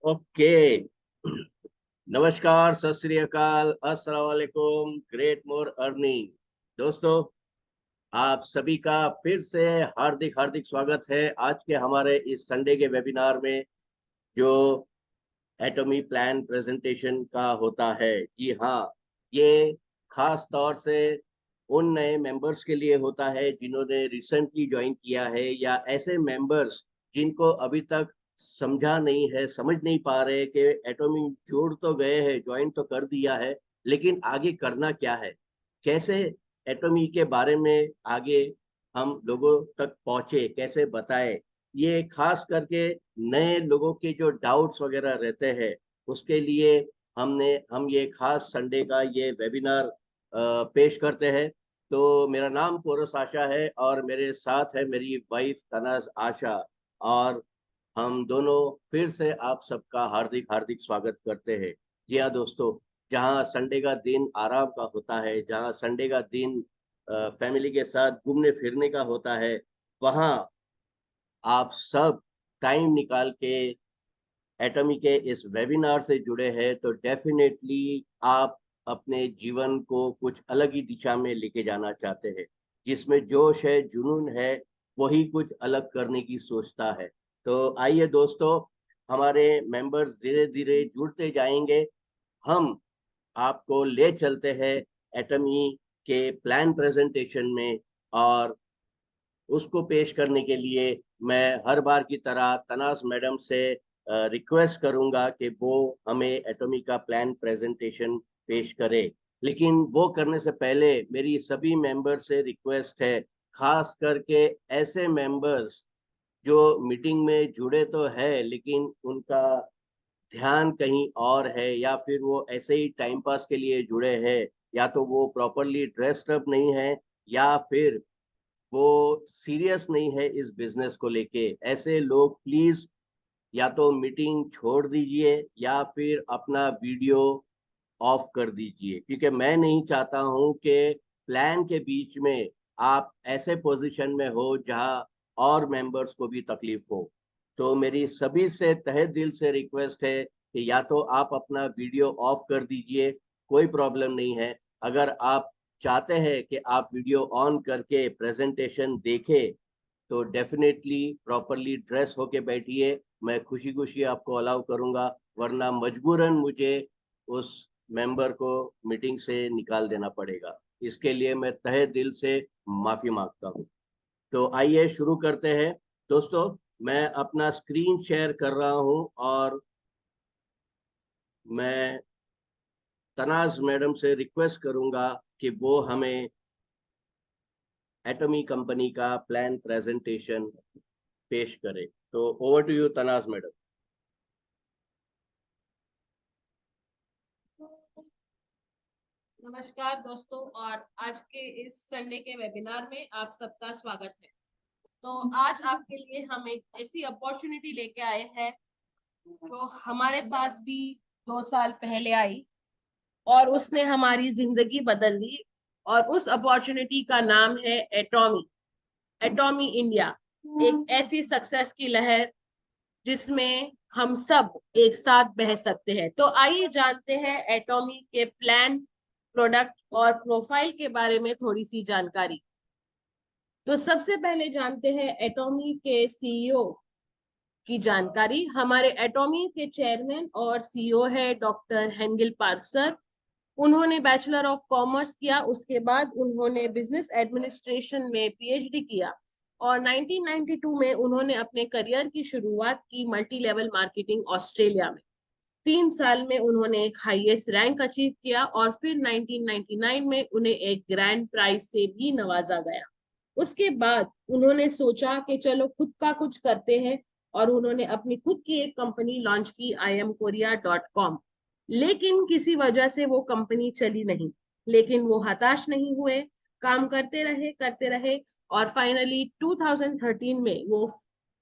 Okay. नमस्कार, सत श्री अकाल, अस्सलाम वालेकुम, ग्रेट मोर अर्निंग। दोस्तों, आप सभी का फिर से हार्दिक हार्दिक स्वागत है आज के हमारे इस संडे के वेबिनार में, जो एटॉमी प्लान प्रेजेंटेशन का होता है। जी हाँ, ये खास तौर से उन नए मेंबर्स के लिए होता है जिन्होंने रिसेंटली ज्वाइन किया है, या ऐसे मेंबर्स जिनको अभी तक समझा नहीं है, समझ नहीं पा रहे कि एटॉमी छोड़ तो गए हैं, ज्वाइन तो कर दिया है, लेकिन आगे करना क्या है, कैसे एटॉमी के बारे में आगे हम लोगों तक पहुंचे, कैसे बताए। ये खास करके नए लोगों के जो डाउट्स वगैरह रहते हैं, उसके लिए हम ये खास संडे का ये वेबिनार पेश करते हैं। तो मेरा नाम पोरस आशा है और मेरे साथ है मेरी वाइफ तनाज आशा, और हम दोनों फिर से आप सबका हार्दिक हार्दिक स्वागत करते हैं। जी हाँ दोस्तों, जहाँ संडे का दिन आराम का होता है, जहाँ संडे का दिन फैमिली के साथ घूमने फिरने का होता है, वहाँ आप सब टाइम निकाल के एटॉमी के इस वेबिनार से जुड़े हैं, तो डेफिनेटली आप अपने जीवन को कुछ अलग ही दिशा में लेके जाना चाहते हैं। जिसमें जोश है, जुनून है, वही कुछ अलग करने की सोचता है। तो आइए दोस्तों, हमारे मेंबर्स धीरे धीरे जुड़ते जाएंगे। हम आपको ले चलते हैं एटॉमी के प्लान प्रेजेंटेशन में, और उसको पेश करने के लिए मैं हर बार की तरह तनाज मैडम से रिक्वेस्ट करूंगा कि वो हमें एटॉमी का प्लान प्रेजेंटेशन पेश करे। लेकिन वो करने से पहले मेरी सभी मेंबर से रिक्वेस्ट है, खास करके ऐसे मेंबर्स जो मीटिंग में जुड़े तो है लेकिन उनका ध्यान कहीं और है, या फिर वो ऐसे ही टाइम पास के लिए जुड़े हैं, या तो वो प्रॉपरली ड्रेस्ड अप नहीं है, या फिर वो सीरियस नहीं है इस बिजनेस को लेके। ऐसे लोग प्लीज या तो मीटिंग छोड़ दीजिए या फिर अपना वीडियो ऑफ कर दीजिए, क्योंकि मैं नहीं चाहता हूं कि प्लान के बीच में आप ऐसे पोजीशन में हो जहां और मेंबर्स को भी तकलीफ हो। तो मेरी सभी से तहे दिल से रिक्वेस्ट है कि या तो आप अपना वीडियो ऑफ कर दीजिए, कोई प्रॉब्लम नहीं है। अगर आप चाहते हैं कि आप वीडियो ऑन करके प्रेजेंटेशन देखें, तो डेफिनेटली प्रॉपरली ड्रेस होके बैठिए, मैं खुशी खुशी आपको अलाउ करूंगा, वरना मजबूरन मुझे उस मेंबर को मीटिंग से निकाल देना पड़ेगा। इसके लिए मैं तहे दिल से माफी मांगता हूँ। तो आइए शुरू करते हैं दोस्तों। मैं अपना स्क्रीन शेयर कर रहा हूँ, और मैं तनाज मैडम से रिक्वेस्ट करूंगा कि वो हमें एटॉमी कंपनी का प्लान प्रेजेंटेशन पेश करे। तो over to you Tanaz madam. नमस्कार दोस्तों, और आज के इस संडे के वेबिनार में आप सबका स्वागत है। तो आज आपके लिए हम एक ऐसी अपॉर्चुनिटी लेके आए हैं जो हमारे पास भी 2 साल पहले आई और उसने हमारी जिंदगी बदल दी। और उस अपॉर्चुनिटी का नाम है एटॉमी। एटॉमी इंडिया एक ऐसी सक्सेस की लहर जिसमें हम सब एक साथ बह सकते हैं। तो आइए जानते हैं एटॉमी के प्लान, प्रोडक्ट और प्रोफाइल के बारे में थोड़ी सी जानकारी। तो सबसे पहले जानते हैं एटॉमी के सीईओ की जानकारी। हमारे एटॉमी के चेयरमैन और सीईओ है डॉक्टर हेंगिल पार्क सर। उन्होंने बैचलर ऑफ कॉमर्स किया, उसके बाद उन्होंने बिजनेस एडमिनिस्ट्रेशन में पीएचडी किया, और 1992 में उन्होंने अपने करियर की शुरुआत की मल्टी लेवल मार्केटिंग ऑस्ट्रेलिया में। 3 साल में उन्होंने एक हाईएस्ट रैंक अचीव किया, और फिर 1999 में उन्हें एक ग्रैंड प्राइज से भी नवाजा गया। उसके बाद उन्होंने सोचा कि चलो खुद का कुछ करते हैं, और उन्होंने अपनी खुद की एक कंपनी लॉन्च की, IamKorea.com। लेकिन किसी वजह से वो कंपनी चली नहीं, लेकिन वो हताश नहीं हुए, काम करते रहे, और फाइनली 2013 में वो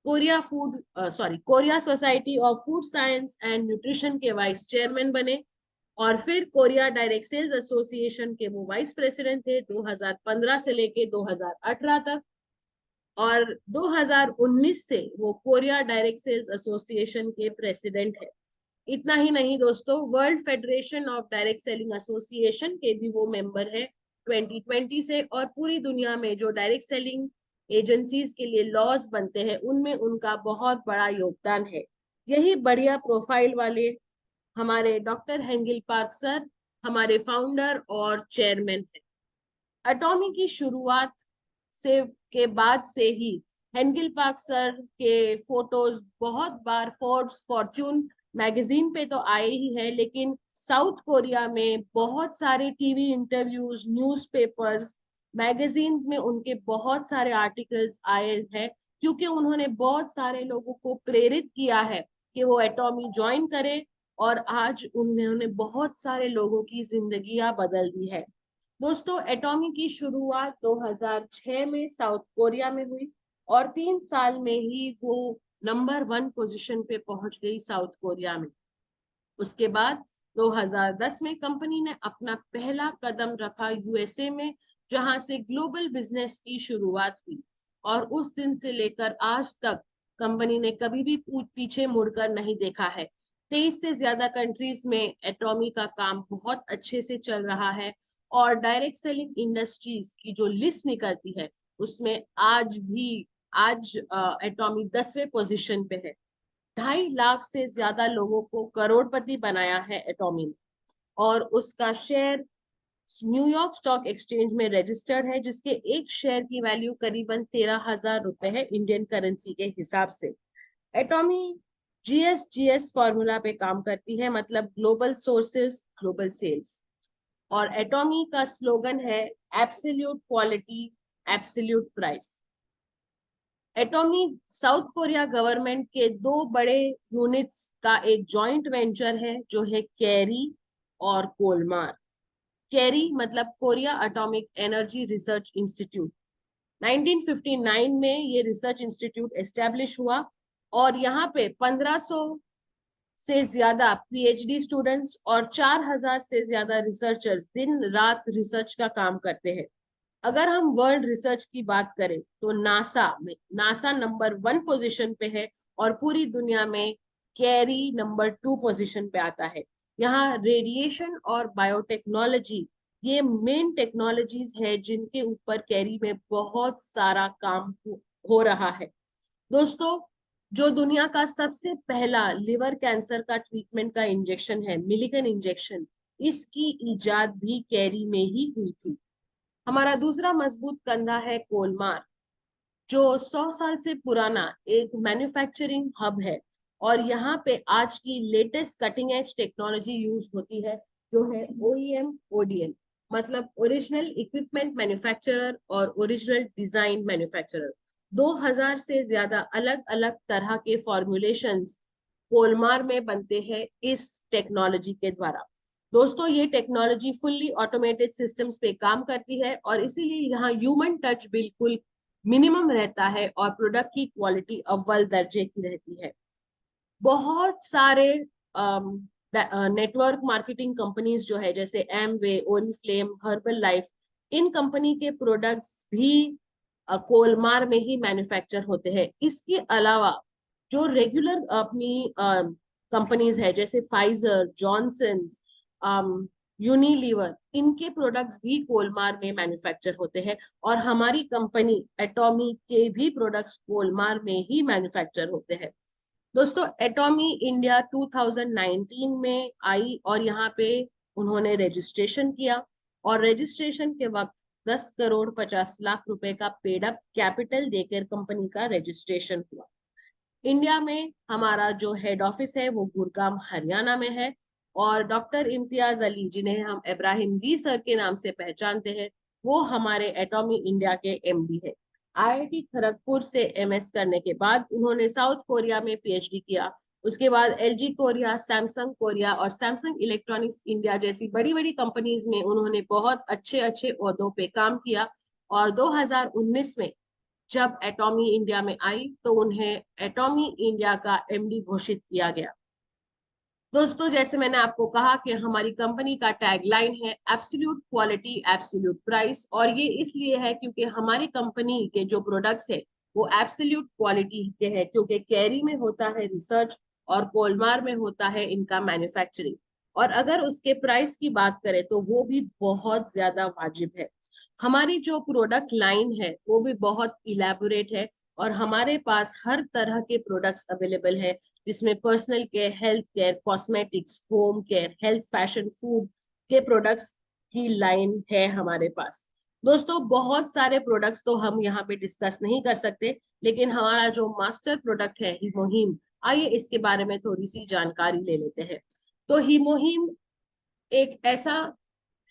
Korea society of food science and nutrition के वाइस चेयरमैन बने। और फिर कोरिया डायरेक्ट सेल्स एसोसिएशन के वो वाइस प्रेसिडेंट थे 2015 से लेके 2018 तक। और 2019 से वो कोरिया डायरेक्ट सेल्स एसोसिएशन के प्रेसिडेंट है। इतना ही नहीं दोस्तों, world federation of direct selling association के भी वो मेंबर है 2020 से। और पूरी दुनिया में जो डायरेक्ट सेलिंग एजेंसीज के लिए लॉज बनते हैं उनमें उनका बहुत बड़ा योगदान है। यही बढ़िया प्रोफाइल वाले हमारे डॉक्टर हेंगिल पार्क सर हमारे फाउंडर और चेयरमैन है। एटॉमी की शुरुआत से के बाद से ही हेंगिल पार्क सर के फोटोज बहुत बार फोर्ब्स फॉर्च्यून मैगजीन पे तो आए ही है, लेकिन साउथ कोरिया में बहुत सारे टीवी इंटरव्यूज, न्यूज़पेपर्स, मैगजीन्स में उनके बहुत सारे आर्टिकल्स आए हैं, क्योंकि उन्होंने बहुत सारे लोगों को प्रेरित किया है कि वो एटॉमी ज्वाइन करें। और आज उन्होंने बहुत सारे लोगों की जिंदगियां बदल दी है। दोस्तों, एटॉमी की शुरुआत 2006 में साउथ कोरिया में हुई और 3 साल में ही वो नंबर 1 पोजीशन पे पहुंच गई साउथ कोरिया में। उसके बाद 2010 में कंपनी ने अपना पहला कदम रखा यूएसए में, जहां से ग्लोबल बिजनेस की शुरुआत हुई। और उस दिन से लेकर आज तक कंपनी ने कभी भी पीछे मुड़कर नहीं देखा है। 23 से ज्यादा कंट्रीज में एटॉमी का काम बहुत अच्छे से चल रहा है। और डायरेक्ट सेलिंग इंडस्ट्रीज की जो लिस्ट निकलती है उसमें आज एटॉमी 10वें पोजीशन पे है। 2.5 लाख से ज्यादा लोगों को करोड़पति बनाया है एटॉमी ने। और उसका शेयर न्यूयॉर्क स्टॉक एक्सचेंज में रजिस्टर्ड है, जिसके एक शेयर की वैल्यू करीबन 13,000 रुपए है इंडियन करेंसी के हिसाब से। एटॉमी जीएस फॉर्मूला पे काम करती है, मतलब ग्लोबल सोर्सेस ग्लोबल सेल्स। और एटॉमी का स्लोगन है absolute quality absolute price. एटॉमी south Korea government के 2 बड़े यूनिट्स का एक जॉइंट वेंचर है, जो है कैरी और कोलमार। कैरी मतलब Korea atomic energy research institute. 1959 में ये रिसर्च इंस्टीट्यूट एस्टेब्लिश हुआ और यहाँ पे 1500 से ज्यादा पीएचडी स्टूडेंट्स और 4000 से ज्यादा रिसर्चर्स दिन रात रिसर्च का काम करते हैं। अगर हम वर्ल्ड रिसर्च की बात करें तो नासा नंबर 1 पोजीशन पे है और पूरी दुनिया में कैरी नंबर 2 पोजीशन पे आता है। यहाँ रेडिएशन और बायोटेक्नोलॉजी ये मेन टेक्नोलॉजीज है जिनके ऊपर कैरी में बहुत सारा काम हो रहा है। दोस्तों, जो दुनिया का सबसे पहला लिवर कैंसर का ट्रीटमेंट का इंजेक्शन है, मिलिगन इंजेक्शन, इसकी इजाद भी कैरी में ही हुई थी। हमारा दूसरा मजबूत कंधा है कोलमार, जो 100 साल से पुराना एक मैन्युफैक्चरिंग हब है। और यहाँ पे आज की latest cutting edge technology use होती है, जो है ओईएम ओडीएम, मतलब ओरिजिनल इक्विपमेंट मैन्युफैक्चरर और ओरिजिनल डिजाइन मैन्युफैक्चरर। 2000 से ज्यादा अलग अलग तरह के फॉर्मुलेशंस कोलमार में बनते हैं इस टेक्नोलॉजी के द्वारा। दोस्तों, ये टेक्नोलॉजी फुल्ली ऑटोमेटेड सिस्टम्स पे काम करती है और इसीलिए यहाँ ह्यूमन टच बिल्कुल मिनिमम रहता है और प्रोडक्ट की क्वालिटी अव्वल दर्जे की रहती है। बहुत सारे नेटवर्क मार्केटिंग कंपनीज जो है, जैसे एमवे, ओरिफ्लेम, हर्बल लाइफ, इन कंपनी के प्रोडक्ट्स भी कोलमार में ही मैन्युफैक्चर होते हैं। इसके अलावा जो रेगुलर अपनी कंपनीज है, जैसे फाइजर, जॉनसन्स, यूनिलीवर, इनके प्रोडक्ट्स भी कोलमार में मैन्युफैक्चर होते हैं। और हमारी कंपनी एटॉमी के भी प्रोडक्ट्स कोलमार में ही मैन्युफैक्चर होते हैं। दोस्तों, एटॉमी इंडिया 2019 में आई और यहाँ पे उन्होंने रजिस्ट्रेशन किया। और रजिस्ट्रेशन के वक्त 10,50,00,000 रुपए का पेड अप कैपिटल देकर कंपनी का रजिस्ट्रेशन हुआ। इंडिया में हमारा जो हेड ऑफिस है वो गुड़गांव हरियाणा में है। और डॉक्टर इम्तियाज अली, जिन्हें हम इब्राहिम जी सर के नाम से पहचानते हैं, वो हमारे एटॉमी इंडिया के एमडी है। आईआईटी खड़गपुर से एमएस करने के बाद उन्होंने साउथ कोरिया में पीएचडी किया। उसके बाद एलजी कोरिया, सैमसंग कोरिया और सैमसंग इलेक्ट्रॉनिक्स इंडिया जैसी बड़ी बड़ी कंपनीज में उन्होंने बहुत अच्छे अच्छे ओहदों पे काम किया। और 2019 में जब एटॉमी इंडिया में आई तो उन्हें एटॉमी इंडिया का एमडी घोषित किया गया। दोस्तों, जैसे मैंने आपको कहा कि हमारी कंपनी का टैगलाइन है एब्सोल्यूट क्वालिटी एब्सोल्यूट प्राइस। और ये इसलिए है क्योंकि हमारी कंपनी के जो प्रोडक्ट्स है वो एब्सोल्यूट क्वालिटी के हैं, क्योंकि कैरी में होता है रिसर्च, और कोलमार में होता है इनका मैन्युफैक्चरिंग। और अगर उसके प्राइस की बात करें तो वो भी बहुत ज्यादा वाजिब है। हमारी जो प्रोडक्ट लाइन है वो भी बहुत इलेबोरेट है, और हमारे पास हर तरह के प्रोडक्ट्स अवेलेबल है, जिसमें personal care, health care, cosmetics, home care, health, fashion, food के प्रोडक्ट्स की लाइन है हमारे पास। दोस्तों बहुत सारे प्रोडक्ट्स तो हम यहाँ पे डिस्कस नहीं कर सकते, लेकिन हमारा जो मास्टर प्रोडक्ट है हीमोहीम, आइए इसके बारे में थोड़ी सी जानकारी ले लेते हैं। तो हीमोहीम एक ऐसा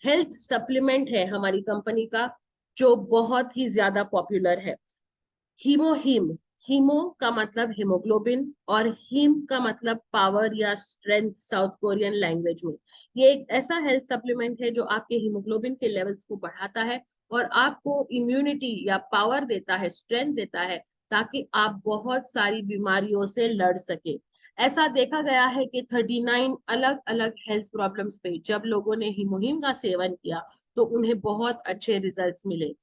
हेल्थ सप्लीमेंट है हमारी कंपनी का जो बहुत ही ज्यादा पॉपुलर है। हीमोहीम, हीमो का मतलब हेमोग्लोबिन और हीम का मतलब पावर या स्ट्रेंथ साउथ कोरियन लैंग्वेज में। ये एक ऐसा हेल्थ सप्लीमेंट है जो आपके हीमोग्लोबिन के लेवल्स को बढ़ाता है और आपको इम्यूनिटी या पावर देता है, स्ट्रेंथ देता है, ताकि आप बहुत सारी बीमारियों से लड़ सके। ऐसा देखा गया है कि 39 अलग अलग हेल्थ प्रॉब्लम्स पे जब लोगों ने हीमोहीम का सेवन किया तो उन्हें बहुत अच्छे रिजल्ट्स मिले।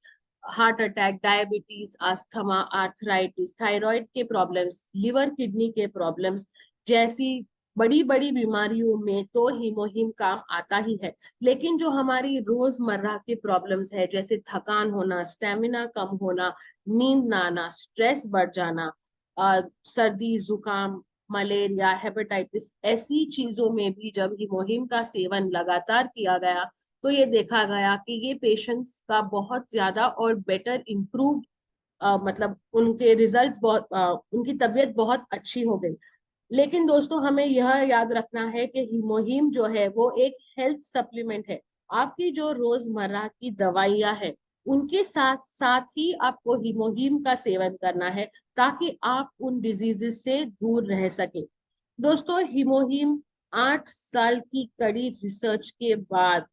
Heart attack, diabetes, asthma, arthritis, thyroid के प्रॉब्लम्स, लिवर किडनी के प्रॉब्लम्स जैसी बड़ी बड़ी बीमारियों में तो हीमोहीम काम आता ही है। लेकिन जो हमारी रोजमर्रा के प्रॉब्लम्स है, जैसे थकान होना, स्टेमिना कम होना, नींद ना आना, स्ट्रेस बढ़ जाना, सर्दी, जुकाम, मलेरिया, हेपेटाइटिस, ऐसी चीजों में भी जब हीमोहीम का सेवन लगातार किया गया तो ये देखा गया कि ये पेशेंट्स का बहुत ज्यादा और बेटर इम्प्रूव, मतलब उनके रिजल्ट्स बहुत, उनकी तबीयत बहुत अच्छी हो गई। लेकिन दोस्तों हमें यह याद रखना है कि हीमोहीम जो है वो एक हेल्थ सप्लीमेंट है। आपकी जो रोजमर्रा की दवाइयां है उनके साथ साथ ही आपको हीमोहीम का सेवन करना है, ताकि आप उन डिजीजेस से दूर रह सके। दोस्तों हीमोहीम 8 साल की कड़ी रिसर्च के बाद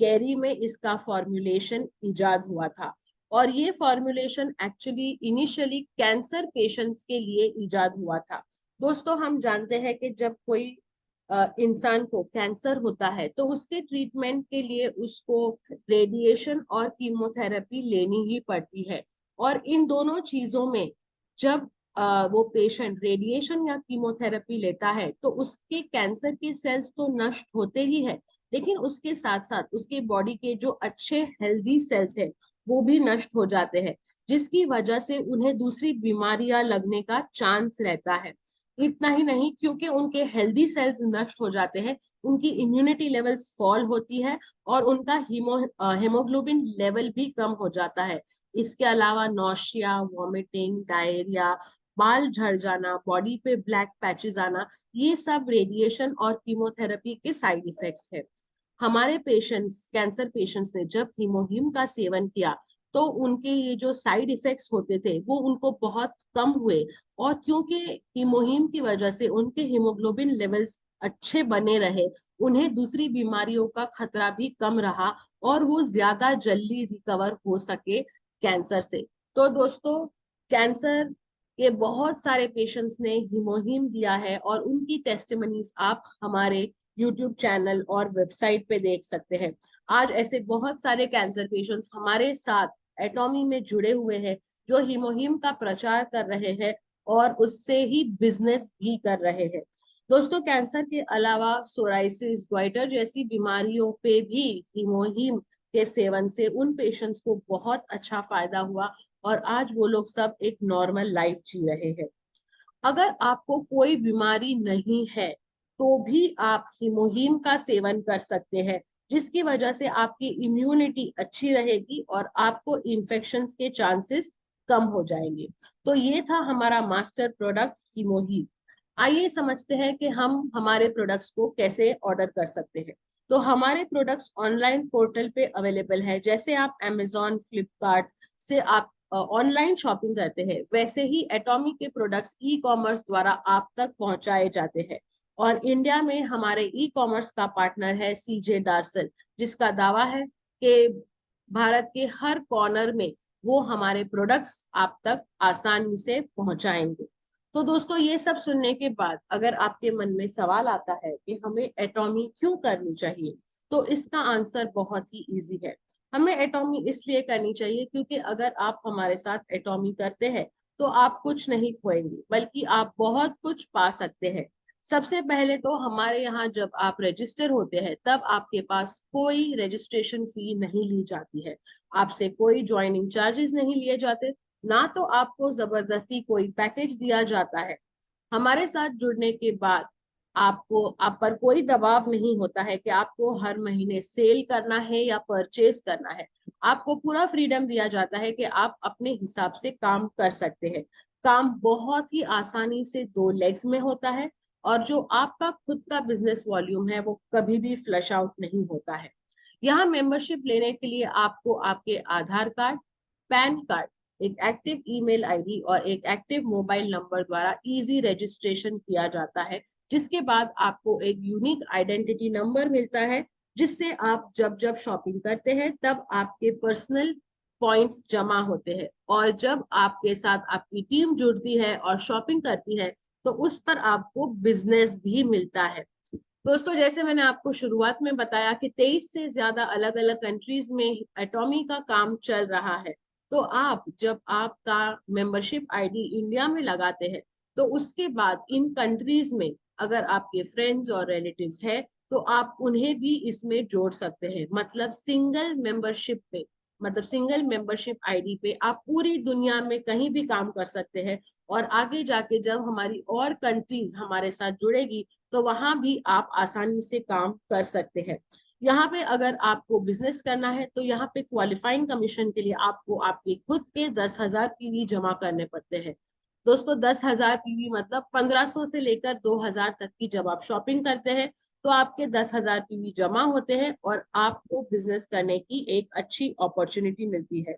कैरी में इसका फॉर्मुलेशन इजाद हुआ था, और ये formulation actually initially cancer patients के लिए इजाद हुआ था। दोस्तों हम जानते हैं कि जब कोई इंसान को कैंसर होता है तो उसके ट्रीटमेंट के लिए उसको रेडिएशन और कीमोथेरेपी लेनी ही पड़ती है। और इन दोनों चीजों में जब वो पेशेंट रेडिएशन या कीमोथेरेपी लेता है तो उसके कैंसर के सेल्स तो नष्ट होते ही है, लेकिन उसके साथ साथ उसके बॉडी के जो अच्छे हेल्दी सेल्स है वो भी नष्ट हो जाते हैं, जिसकी वजह से उन्हें दूसरी बीमारियां लगने का चांस रहता है। इतना ही नहीं, क्योंकि उनके हेल्दी सेल्स नष्ट हो जाते हैं, उनकी इम्यूनिटी लेवल्स फॉल होती है और उनका हेमोग्लोबिन लेवल भी कम हो जाता है। इसके अलावा नौशिया, वॉमिटिंग, डायरिया, बाल झड़ जाना, बॉडी पे ब्लैक पैचेस आना, ये सब रेडिएशन और कीमोथेरेपी के साइड इफेक्ट्स है। हमारे पेशेंट्स, कैंसर पेशेंट्स ने जब हीमोहीम का सेवन किया तो उनके ये जो साइड इफेक्ट्स होते थे वो उनको बहुत कम हुए, और क्योंकि हीमोहीम की वजह से उनके हीमोग्लोबिन लेवल्स अच्छे बने रहे, उन्हें दूसरी बीमारियों का खतरा भी कम रहा और वो ज्यादा जल्दी रिकवर हो सके कैंसर से। तो दोस्तों कैंसर के बहुत सारे पेशेंट्स ने हीमोहीम दिया है और उनकी टेस्टिमनीज आप हमारे यूट्यूब चैनल और वेबसाइट पे देख सकते हैं। आज ऐसे बहुत सारे कैंसर पेशेंट्स हमारे साथ एटॉमी में जुड़े हुए हैं जो हीमोहीम का प्रचार कर रहे हैं और उससे ही बिजनेस भी कर रहे हैं। दोस्तों कैंसर के अलावा सोराइसिस, ग्वाइटर जैसी बीमारियों पे भी हीमोहीम के सेवन से उन पेशेंट्स को बहुत अच्छा फायदा हुआ और आज वो लोग सब एक नॉर्मल लाइफ जी रहे हैं। अगर आपको कोई बीमारी नहीं है तो भी आप हीमोहीम का सेवन कर सकते हैं, जिसकी वजह से आपकी इम्यूनिटी अच्छी रहेगी और आपको इन्फेक्शंस के चांसेस कम हो जाएंगे। तो ये था हमारा मास्टर प्रोडक्ट हीमोहीम। आइए समझते हैं कि हम हमारे प्रोडक्ट्स को कैसे ऑर्डर कर सकते हैं। तो हमारे प्रोडक्ट्स ऑनलाइन पोर्टल पे अवेलेबल है। जैसे आप अमेजोन, फ्लिपकार्ट से आप ऑनलाइन शॉपिंग करते हैं, वैसे ही एटॉमी के प्रोडक्ट्स ई कॉमर्स द्वारा आप तक पहुंचाए जाते हैं। और इंडिया में हमारे ई कॉमर्स का पार्टनर है सीजे डार्सन, जिसका दावा है कि भारत के हर कॉर्नर में वो हमारे प्रोडक्ट्स आप तक आसानी से पहुंचाएंगे। तो दोस्तों ये सब सुनने के बाद अगर आपके मन में सवाल आता है कि हमें एटॉमी क्यों करनी चाहिए, तो इसका आंसर बहुत ही इजी है। हमें एटॉमी इसलिए करनी चाहिए क्योंकि अगर आप हमारे साथ एटॉमी करते हैं तो आप कुछ नहीं खोएंगे, बल्कि आप बहुत कुछ पा सकते हैं। सबसे पहले तो हमारे यहाँ जब आप रजिस्टर होते हैं तब आपके पास कोई रजिस्ट्रेशन फी नहीं ली जाती है, आपसे कोई ज्वाइनिंग चार्जेस नहीं लिए जाते, ना तो आपको जबरदस्ती कोई पैकेज दिया जाता है। हमारे साथ जुड़ने के बाद आपको आप पर कोई दबाव नहीं होता है कि आपको हर महीने सेल करना है या परचेज करना है। आपको पूरा फ्रीडम दिया जाता है कि आप अपने हिसाब से काम कर सकते हैं। काम बहुत ही आसानी से दो लेग्स में होता है, और जो आपका खुद का बिजनेस वॉल्यूम है वो कभी भी फ्लश आउट नहीं होता है। यहाँ मेंबरशिप लेने के लिए आपको आपके आधार कार्ड, पैन कार्ड, एक एक्टिव ईमेल आईडी और एक एक्टिव मोबाइल नंबर द्वारा इजी रजिस्ट्रेशन किया जाता है, जिसके बाद आपको एक यूनिक आइडेंटिटी नंबर मिलता है, जिससे आप जब जब शॉपिंग करते हैं तब आपके पर्सनल पॉइंट्स जमा होते हैं, और जब आपके साथ आपकी टीम जुड़ती है और शॉपिंग करती है तो उस पर आपको बिजनेस भी मिलता है। दोस्तों, जैसे मैंने आपको शुरुआत में बताया कि 23 से ज्यादा अलग अलग कंट्रीज में एटॉमी का काम चल रहा है। तो आप जब आपका मेंबरशिप आईडी इंडिया में लगाते हैं तो उसके बाद इन कंट्रीज में अगर आपके फ्रेंड्स और रिलेटिव्स है तो आप उन्हें भी इसमें जोड़ सकते हैं। मतलब सिंगल मेंबरशिप आईडी पे आप पूरी दुनिया में कहीं भी काम कर सकते हैं, और आगे जाके जब हमारी और कंट्रीज हमारे साथ जुड़ेगी तो वहां भी आप आसानी से काम कर सकते हैं। यहाँ पे अगर आपको बिजनेस करना है तो यहाँ पे क्वालिफाइंग कमीशन के लिए आपको आपके खुद के 10,000 पीवी जमा करने पड़ते हैं। दोस्तों, 10,000 पीवी मतलब 1,500 से लेकर 2,000 तक की जब आप शॉपिंग करते हैं तो आपके 10,000 पीवी जमा होते हैं और आपको बिजनेस करने की एक अच्छी अपॉर्चुनिटी मिलती है।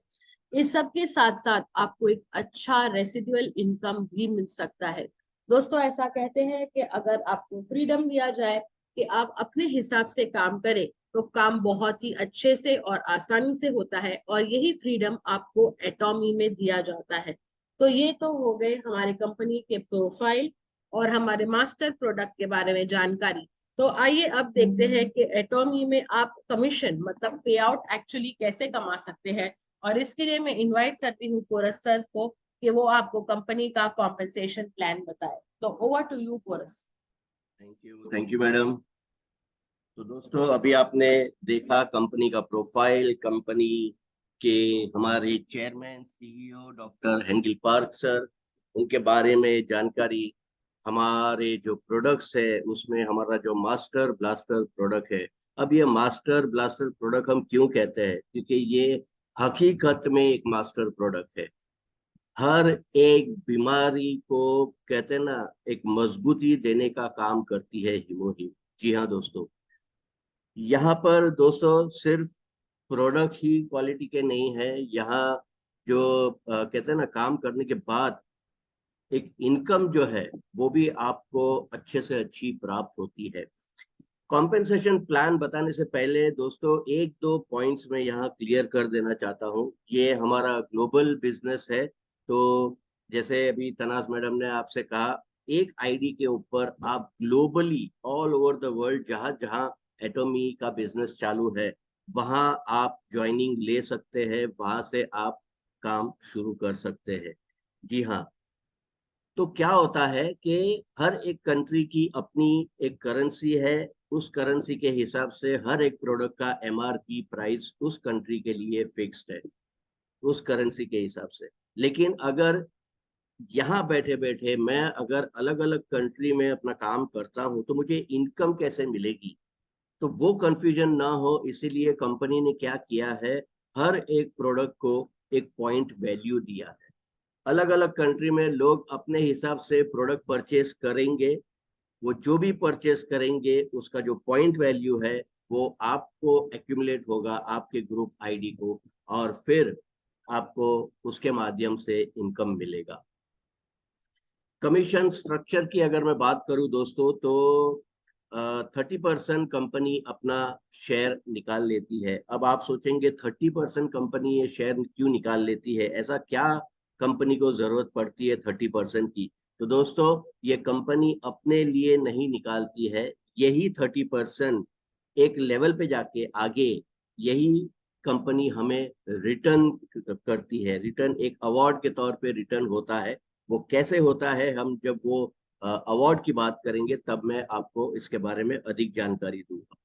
इस सब के साथ साथ आपको एक अच्छा रेसिडुअल इनकम भी मिल सकता है। दोस्तों, ऐसा कहते हैं कि अगर आपको फ्रीडम दिया जाए कि आप अपने हिसाब से काम करें तो काम बहुत ही अच्छे से और आसानी से होता है, और यही फ्रीडम आपको एटॉमी में दिया जाता है। तो ये तो हो गए हमारे कंपनी के प्रोफाइल और हमारे मास्टर प्रोडक्ट के बारे में जानकारी। तो आइए अब देखते हैं कि एटॉमी में आप कमीशन मतलब पे आउट एक्चुअली कैसे कमा सकते हैं। और इसके लिए मैं इनवाइट करती हूँ पोरस सर को कि वो आपको कंपनी का कॉम्पेंसेशन प्लान बताए। तो over to you Poras. Thank you madam. तो दोस्तों, अभी आपने देखा कंपनी का प्रोफाइल, कंपनी के हमारे chairman CEO doctor Hengal Park sir, उनके बारे में जानकारी। हमारे जो प्रोडक्ट्स है उसमें हमारा जो मास्टर ब्लास्टर प्रोडक्ट है। अब ये मास्टर ब्लास्टर प्रोडक्ट हम क्यों कहते हैं, क्योंकि ये हकीकत में एक मास्टर प्रोडक्ट है। हर एक बीमारी को कहते हैं ना, एक मजबूती देने का काम करती है हिमोहिम। जी हाँ दोस्तों, यहाँ पर दोस्तों सिर्फ प्रोडक्ट ही क्वालिटी के नहीं है। यहाँ जो कहते हैं ना, काम करने के बाद एक इनकम जो है वो भी आपको अच्छे से अच्छी प्राप्त होती है। कॉम्पेंसेशन प्लान बताने से पहले दोस्तों एक दो पॉइंट्स मैं यहाँ क्लियर कर देना चाहता हूँ। ये हमारा ग्लोबल बिजनेस है। तो जैसे अभी तनाज मैडम ने आपसे कहा, एक आईडी के ऊपर आप globally all over the world जहाँ जहाँ एटोमी का बिजनेस चालू है वहाँ आप ज्वाइनिंग ले सकते हैं, वहां से आप काम शुरू कर सकते हैं। जी हाँ। तो क्या होता है कि हर एक कंट्री की अपनी एक करेंसी है। उस करेंसी के हिसाब से हर एक प्रोडक्ट का एमआरपी प्राइस उस कंट्री के लिए फिक्स्ड है, उस करेंसी के हिसाब से। लेकिन अगर यहाँ बैठे बैठे मैं अगर अलग अलग कंट्री में अपना काम करता हूँ तो मुझे इनकम कैसे मिलेगी, तो वो कंफ्यूजन ना हो इसीलिए कंपनी ने क्या किया है, हर एक प्रोडक्ट को एक पॉइंट वैल्यू दिया है। अलग अलग कंट्री में लोग अपने हिसाब से प्रोडक्ट परचेस करेंगे। वो जो भी परचेस करेंगे उसका जो पॉइंट वैल्यू है वो आपको एक्यूमुलेट होगा आपके ग्रुप आईडी को, और फिर आपको उसके माध्यम से इनकम मिलेगा। कमीशन स्ट्रक्चर की अगर मैं बात करूं दोस्तों, तो 30% कंपनी अपना शेयर निकाल लेती है। अब आप सोचेंगे 30% कंपनी ये शेयर क्यों निकाल लेती है, ऐसा क्या कंपनी को जरूरत पड़ती है 30% की। तो दोस्तों, ये कंपनी अपने लिए नहीं निकालती है। यही 30% एक लेवल पे जाके आगे यही कंपनी हमें रिटर्न करती है। रिटर्न एक अवार्ड के तौर पे रिटर्न होता है। वो कैसे होता है, हम जब वो अवार्ड की बात करेंगे तब मैं आपको इसके बारे में अधिक जानकारी दूंगा।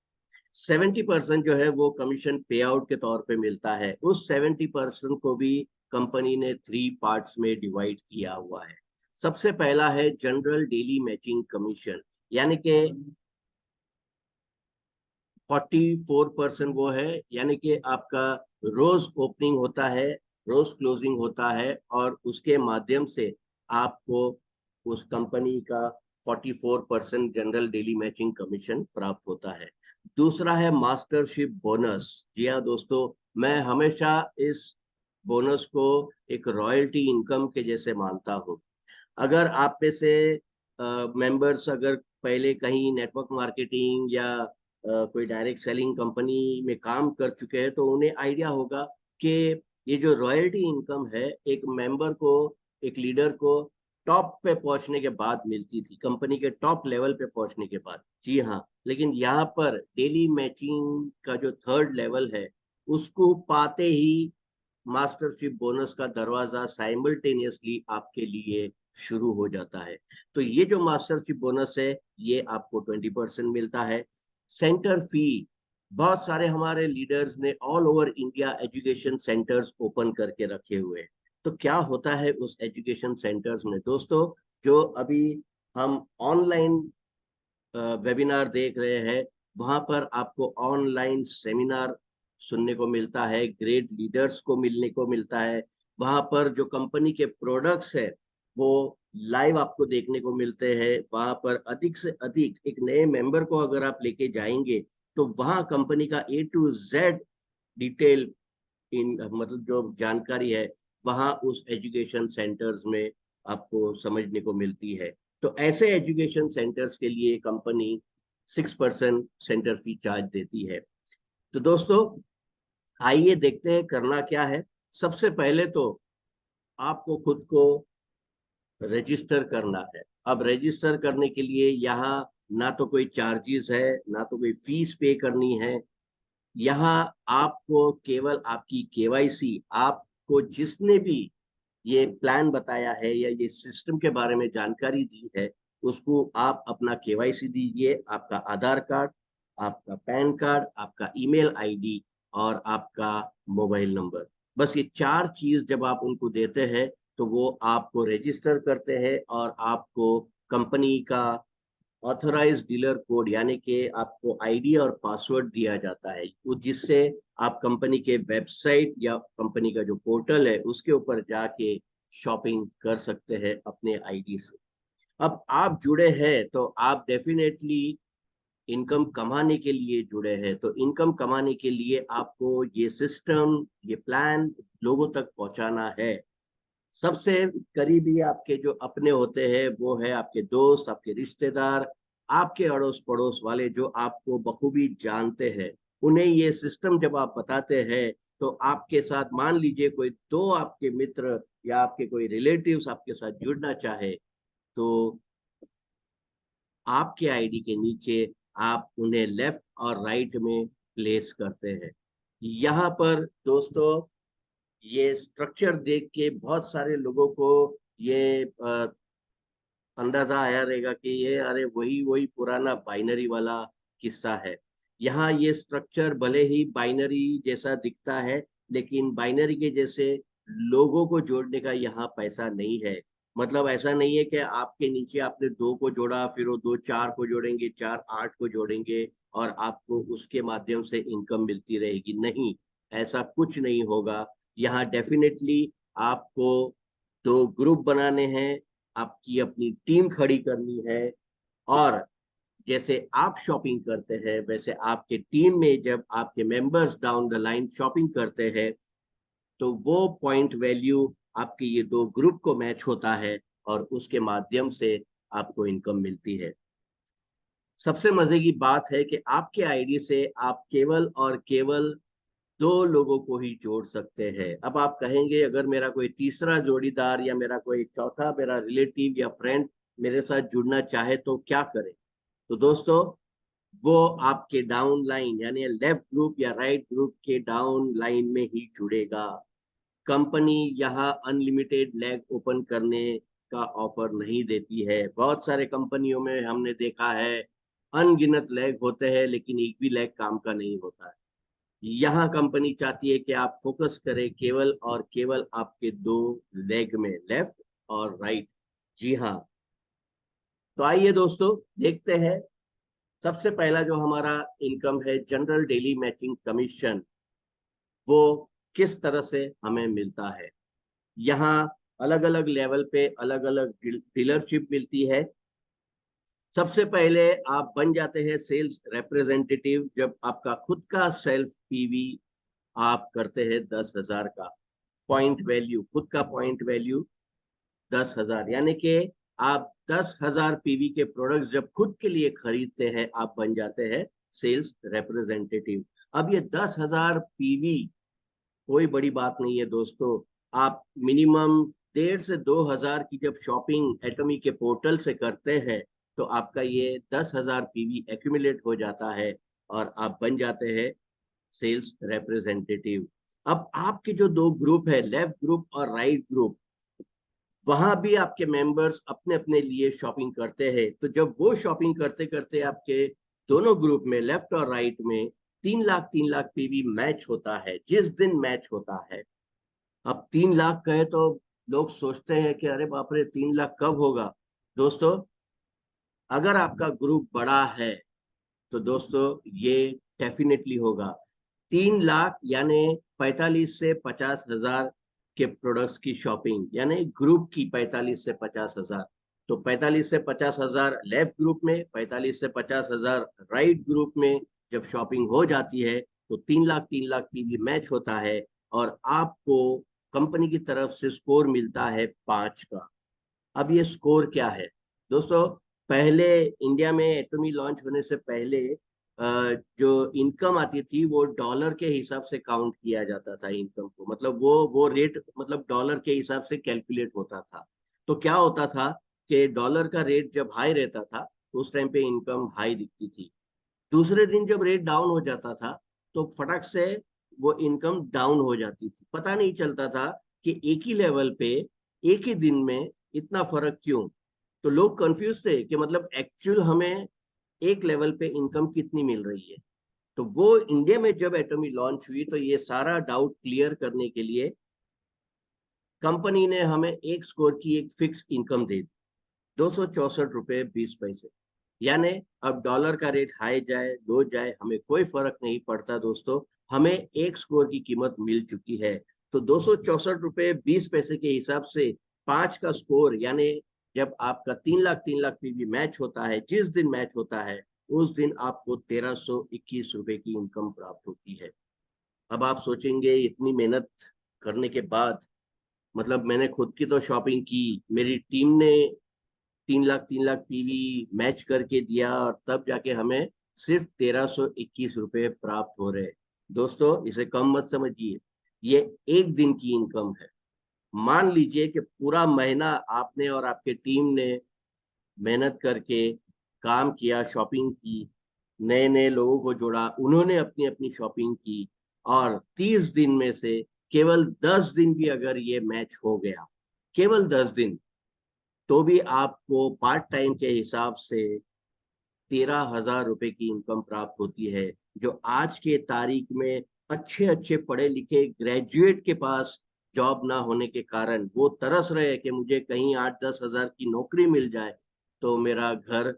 70% जो है वो कमीशन पे आउट के तौर पे मिलता है। उस 70% को भी कंपनी ने 3 पार्ट्स में डिवाइड किया हुआ है। सबसे पहला है जनरल डेली मैचिंग कमीशन, यानी कि 44% वो है, यानी कि आपका रोज ओपनिंग होता है, रोज क्लोजिंग होता है, और उसके माध्यम से आपको उस कंपनी का 44% जनरल डेली मैचिंग कमीशन प्राप्त होता है। दूसरा है मास्टरशिप बोनस। जी हाँ दोस्तों, मैं हमेशा इस बोनस को एक रॉयल्टी इनकम के जैसे मानता हूँ। अगर आप में से मेंबर्स अगर पहले कहीं नेटवर्क मार्केटिंग या कोई डायरेक्ट सेलिंग कंपनी में काम कर चुके हैं तो उन्हें आइडिया होगा कि ये जो रॉयल्टी इनकम है एक मेंबर को, एक लीडर को टॉप पे पहुंचने के बाद मिलती थी, कंपनी के टॉप लेवल पे पहुंचने के बाद। जी हाँ, लेकिन यहाँ पर डेली मैचिंग का जो थर्ड लेवल है उसको पाते ही मास्टरशिप बोनस का दरवाजा साइमल्टेनियसली आपके लिए शुरू हो जाता है। तो ये जो मास्टरशिप बोनस है ये आपको 20% मिलता है। सेंटर फी, बहुत सारे हमारे लीडर्स ने all over India education centres open करके रखे हुए हैं। तो क्या होता है उस एजुकेशन सेंटर्स में दोस्तों, जो अभी हम ऑनलाइन वेबिनार देख रहे हैं, वहां पर आपको ऑनलाइन सेमिनार सुनने को मिलता है, ग्रेट लीडर्स को मिलने को मिलता है। वहां पर जो कंपनी के प्रोडक्ट्स है वो लाइव आपको देखने को मिलते हैं। वहां पर अधिक से अधिक एक नए मेंबर को अगर आप लेके जाएंगे तो वहां कंपनी का A to Z डिटेल, इन मतलब जो जानकारी है वहां उस एजुकेशन सेंटर्स में आपको समझने को मिलती है। तो ऐसे एजुकेशन सेंटर्स के लिए कंपनी 6% सेंटर फी चार्ज देती है। तो दोस्तों आइए देखते हैं करना क्या है। सबसे पहले तो आपको खुद को रजिस्टर करना है। अब रजिस्टर करने के लिए यहाँ ना तो कोई चार्जेस है, ना तो कोई फीस पे करनी है। यहाँ आपको केवल आपकी केवाईसी, आपको जिसने भी ये प्लान बताया है या ये सिस्टम के बारे में जानकारी दी है उसको आप अपना केवाईसी दीजिए, आपका आधार कार्ड, आपका पैन कार्ड, आपका ईमेल आईडी और आपका मोबाइल नंबर। बस ये 4 चीज जब आप उनको देते हैं तो वो आपको रजिस्टर करते हैं और आपको कंपनी का ऑथराइज डीलर कोड, यानी कि आपको आईडी और पासवर्ड दिया जाता है, वो जिससे आप कंपनी के वेबसाइट या कंपनी का जो पोर्टल है उसके ऊपर जाके शॉपिंग कर सकते हैं अपने आईडी से। अब आप जुड़े हैं तो आप डेफिनेटली इनकम कमाने के लिए जुड़े हैं, तो इनकम कमाने के लिए आपको ये सिस्टम, ये प्लान लोगों तक पहुंचाना है। सबसे करीबी आपके जो अपने होते हैं वो है आपके दोस्त, आपके रिश्तेदार, आपके अड़ोस पड़ोस वाले जो आपको बखूबी जानते हैं। उन्हें ये सिस्टम जब आप बताते हैं तो आपके साथ, मान लीजिए कोई दो आपके मित्र या आपके कोई रिलेटिव्स आपके साथ जुड़ना चाहे तो आपके आईडी के नीचे आप उन्हें लेफ्ट और राइट में प्लेस करते हैं। यहाँ पर दोस्तों ये स्ट्रक्चर देख के बहुत सारे लोगों को ये अंदाजा आया रहेगा कि ये अरे वही वही पुराना बाइनरी वाला किस्सा है। यहाँ ये स्ट्रक्चर भले ही बाइनरी जैसा दिखता है लेकिन बाइनरी के जैसे लोगों को जोड़ने का यहाँ पैसा नहीं है। मतलब ऐसा नहीं है कि आपके नीचे आपने 2 को जोड़ा, फिर वो 2 4 को जोड़ेंगे, 4 8 को जोड़ेंगे और आपको उसके माध्यम से इनकम मिलती रहेगी। नहीं, ऐसा कुछ नहीं होगा। यहाँ डेफिनेटली आपको 2 ग्रुप बनाने हैं, आपकी अपनी टीम खड़ी करनी है, और जैसे आप शॉपिंग करते हैं वैसे आपके टीम में जब आपके members down the line shopping करते हैं तो वो पॉइंट वैल्यू आपके ये 2 ग्रुप को मैच होता है और उसके माध्यम से आपको इनकम मिलती है। सबसे मजे की बात है कि आपके आईडी से आप केवल और केवल 2 लोगों को ही जोड़ सकते हैं। अब आप कहेंगे अगर मेरा कोई तीसरा जोड़ीदार या मेरा कोई चौथा मेरा रिलेटिव या फ्रेंड मेरे साथ जुड़ना चाहे तो क्या करें? तो दोस्तों वो आपके डाउन लाइन यानी लेफ्ट ग्रुप या राइट ग्रुप के डाउन लाइन में ही जुड़ेगा। कंपनी यहाँ अनलिमिटेड लैग ओपन करने का ऑफर नहीं देती है। बहुत सारे कंपनियों में हमने देखा है अनगिनत लैग होते हैं, लेकिन एक भी लैग काम का नहीं होता है। यहाँ कंपनी चाहती है कि आप फोकस करें केवल और केवल आपके दो लेग में, लेफ्ट और राइट। जी हाँ, तो आइए दोस्तों देखते हैं। सबसे पहला जो हमारा इनकम है, जनरल डेली मैचिंग कमीशन, वो किस तरह से हमें मिलता है। यहाँ अलग अलग लेवल पे अलग अलग डीलरशिप मिलती है। सबसे पहले आप बन जाते हैं सेल्स रिप्रेजेंटेटिव जब आपका खुद का सेल्फ पीवी आप करते हैं 10,000 का पॉइंट वैल्यू, खुद का पॉइंट वैल्यू 10,000, यानी कि आप 10,000 पीवी के प्रोडक्ट्स जब खुद के लिए खरीदते हैं, आप बन जाते हैं सेल्स रिप्रेजेंटेटिव। अब ये 10,000 पीवी कोई बड़ी बात नहीं है दोस्तों। आप मिनिमम 1,500 से 2,000 की जब शॉपिंग एटमी के पोर्टल से करते हैं, तो आपका ये 10,000 पीवी एक्यूमुलेट हो जाता है और आप बन जाते हैं सेल्स रिप्रेजेंटेटिव। अब आपके जो दो ग्रुप है, लेफ्ट ग्रुप और राइट ग्रुप, वहां भी आपके मेंबर्स अपने अपने लिए शॉपिंग करते हैं। तो जब वो शॉपिंग करते करते आपके दोनों ग्रुप में, लेफ्ट और राइट में, 3 लाख पीवी मैच होता है, जिस दिन मैच होता है। अब 3 लाख कहे तो लोग सोचते हैं कि अरे बाप रे 3 लाख कब होगा। दोस्तों, अगर आपका ग्रुप बड़ा है तो दोस्तों ये डेफिनेटली होगा। 3 लाख यानी 45 से 50 हजार के प्रोडक्ट्स की शॉपिंग, यानी ग्रुप की 45 से 50 हजार। तो 45 से 50 हजार लेफ्ट ग्रुप में, 45 से 50 हजार राइट ग्रुप में जब शॉपिंग हो जाती है, तो 3 लाख की भी मैच होता है और आपको कंपनी की तरफ से स्कोर मिलता है 5 का। अब ये स्कोर क्या है दोस्तों? पहले इंडिया में एटमी लॉन्च होने से पहले जो इनकम आती थी वो डॉलर के हिसाब से काउंट किया जाता था इनकम को, मतलब वो रेट मतलब डॉलर के हिसाब से कैलकुलेट होता था। तो क्या होता था कि डॉलर का रेट जब हाई रहता था तो उस टाइम पे इनकम हाई दिखती थी। दूसरे दिन जब रेट डाउन हो जाता था तो फटक से वो इनकम डाउन हो जाती थी। पता नहीं चलता था कि एक ही लेवल पे एक ही दिन में इतना फर्क क्यों। तो लोग कंफ्यूज थे कि मतलब एक्चुअल हमें एक लेवल पे इनकम कितनी मिल रही है। तो वो इंडिया में जब एटमी लॉन्च हुई तो ये सारा डाउट क्लियर करने के लिए कंपनी ने हमें एक स्कोर की एक फिक्स इनकम दे दी, 264 रुपये 20 पैसे। यानी अब डॉलर का रेट हाई जाए लो जाए हमें कोई फर्क नहीं पड़ता दोस्तों, हमें एक स्कोर की कीमत मिल चुकी है। तो 264 रुपये 20 पैसे के हिसाब से 5 का स्कोर, यानी जब आपका 3 लाख पीवी मैच होता है, जिस दिन मैच होता है उस दिन आपको 1,321 रुपए की इनकम प्राप्त होती है। अब आप सोचेंगे इतनी मेहनत करने के बाद, मतलब मैंने खुद की तो शॉपिंग की, मेरी टीम ने 3 लाख पीवी मैच करके दिया और तब जाके हमें सिर्फ 1,321 रुपये प्राप्त हो रहे। दोस्तों इसे कम मत समझिए, ये एक दिन की इनकम है। मान लीजिए कि पूरा महीना आपने और आपके टीम ने मेहनत करके काम किया, शॉपिंग की, नए नए लोगों को जोड़ा, उन्होंने अपनी अपनी शॉपिंग की, और 30 दिन में से केवल 10 दिन भी अगर ये मैच हो गया, केवल 10 दिन, तो भी आपको पार्ट टाइम के हिसाब से 13,000 रुपए की इनकम प्राप्त होती है। जो आज के तारीख में अच्छे अच्छे पढ़े लिखे ग्रेजुएट के पास जॉब ना होने के कारण वो तरस रहे हैं कि मुझे कहीं 8-10 हजार की नौकरी मिल जाए तो मेरा घर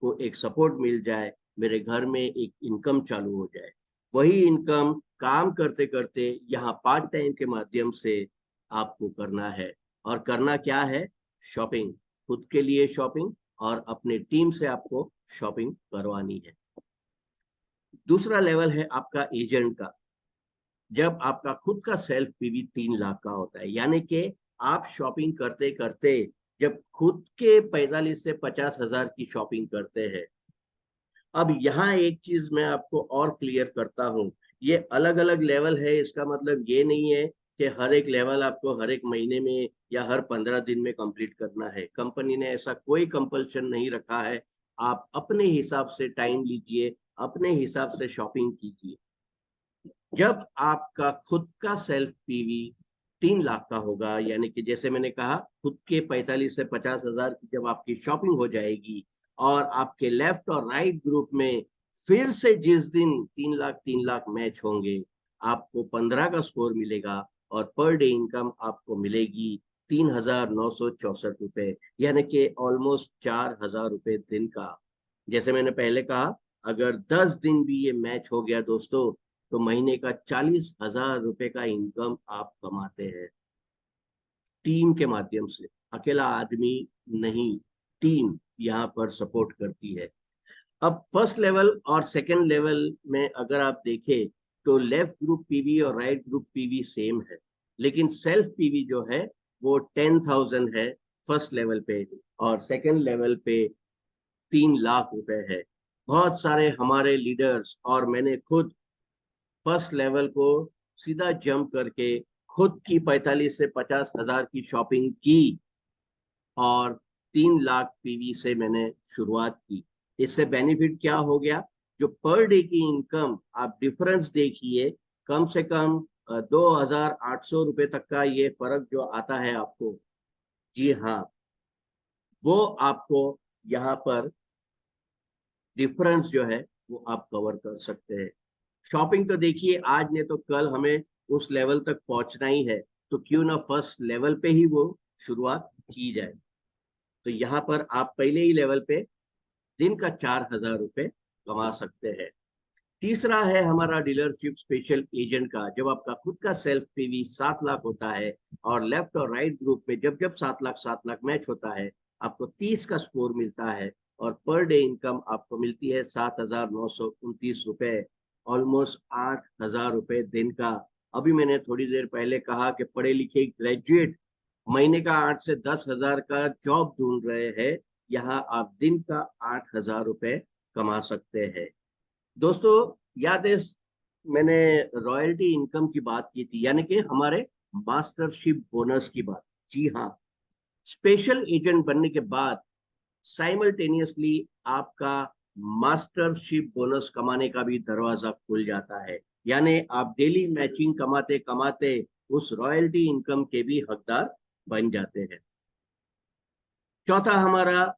को एक सपोर्ट मिल जाए, मेरे घर में एक इनकम चालू हो जाए। वही इनकम काम करते करते यहाँ पार्ट टाइम के माध्यम से आपको करना है। और करना क्या है? शॉपिंग, खुद के लिए शॉपिंग और अपने टीम से आपको शॉपिंग करवानी है। दूसरा लेवल है आपका एजेंट का। जब आपका खुद का सेल्फ पीवी 3 लाख का होता है, यानी कि आप शॉपिंग करते करते जब खुद के 45 से 50 हजार की शॉपिंग करते हैं। अब यहाँ एक चीज मैं आपको और क्लियर करता हूँ, ये अलग अलग लेवल है, इसका मतलब ये नहीं है कि हर एक लेवल आपको हर एक महीने में या हर 15 दिन में कंप्लीट करना है। कंपनी ने ऐसा कोई कंपल्शन नहीं रखा है। आप अपने हिसाब से टाइम लीजिए, अपने हिसाब से शॉपिंग कीजिए। जब आपका खुद का सेल्फ पीवी 3 लाख का होगा। यानी कि जैसे मैंने कहा, खुद के 45 से 50 हजार की जब आपकी शॉपिंग हो जाएगी और आपके लेफ्ट और राइट ग्रुप में फिर से जिस दिन 3 लाख मैच होंगे, आपको 15 का स्कोर मिलेगा और पर डे इनकम आपको मिलेगी 3,964 रुपए, यानी कि ऑलमोस्ट 4,000 रुपए दिन का। जैसे मैंने पहले कहा, अगर 10 दिन भी ये मैच हो गया दोस्तों, तो महीने का 40,000 रुपए का इनकम आप कमाते हैं टीम के माध्यम से। अकेला आदमी नहीं, टीम यहाँ पर सपोर्ट करती है। अब फर्स्ट लेवल और सेकंड लेवल में अगर आप देखें, तो लेफ्ट ग्रुप पीवी और राइट ग्रुप पीवी सेम है, लेकिन सेल्फ पीवी जो है वो 10,000 है फर्स्ट लेवल पे, और सेकंड लेवल पे 3 लाख रुपए है। बहुत सारे हमारे लीडर्स और मैंने खुद फर्स्ट लेवल को सीधा जंप करके खुद की 45 से 50 हजार की शॉपिंग की और 3 लाख पीवी से मैंने शुरुआत की। इससे बेनिफिट क्या हो गया? जो पर डे की इनकम आप डिफरेंस देखिए, कम से कम 2,800 रुपए तक का ये फर्क जो आता है आपको, जी हाँ, वो आपको यहाँ पर डिफरेंस जो है वो आप कवर कर सकते हैं। शॉपिंग तो देखिए, आज ने तो कल हमें उस लेवल तक पहुंचना ही है, तो क्यों ना फर्स्ट लेवल पे ही वो शुरुआत की जाए। तो यहाँ पर आप पहले ही लेवल पे दिन का 4,000 रुपए कमा सकते हैं। तीसरा है हमारा डीलरशिप स्पेशल एजेंट का। जब आपका खुद का सेल्फ पीवी 7 लाख होता है और लेफ्ट और राइट ग्रुप में जब जब 7 लाख मैच होता है, आपको 30 का स्कोर मिलता है और पर डे इनकम आपको मिलती है 7,929 रुपए, ऑलमोस्ट 8,000 रुपए दिन का। अभी मैंने थोड़ी देर पहले कहा कि पढ़े लिखे ग्रेजुएट महीने का 8 से 10 हजार का जॉब ढूंढ रहे हैं, यहाँ आप दिन का 8,000 रुपए कमा सकते हैं। दोस्तों, याद है मैंने रॉयल्टी इनकम की बात की थी, यानी कि हमारे मास्टरशिप बोनस की बात। जी हाँ, स्पेशल एजेंट बनने के बाद साइमल्टेनियसली आपका मास्टरशिप बोनस कमाने का भी दरवाजा खुल जाता है। यानी आप डेली मैचिंग कमाते कमाते उस रॉयल्टी इनकम के भी हकदार बन जाते हैं। चौथा हमारा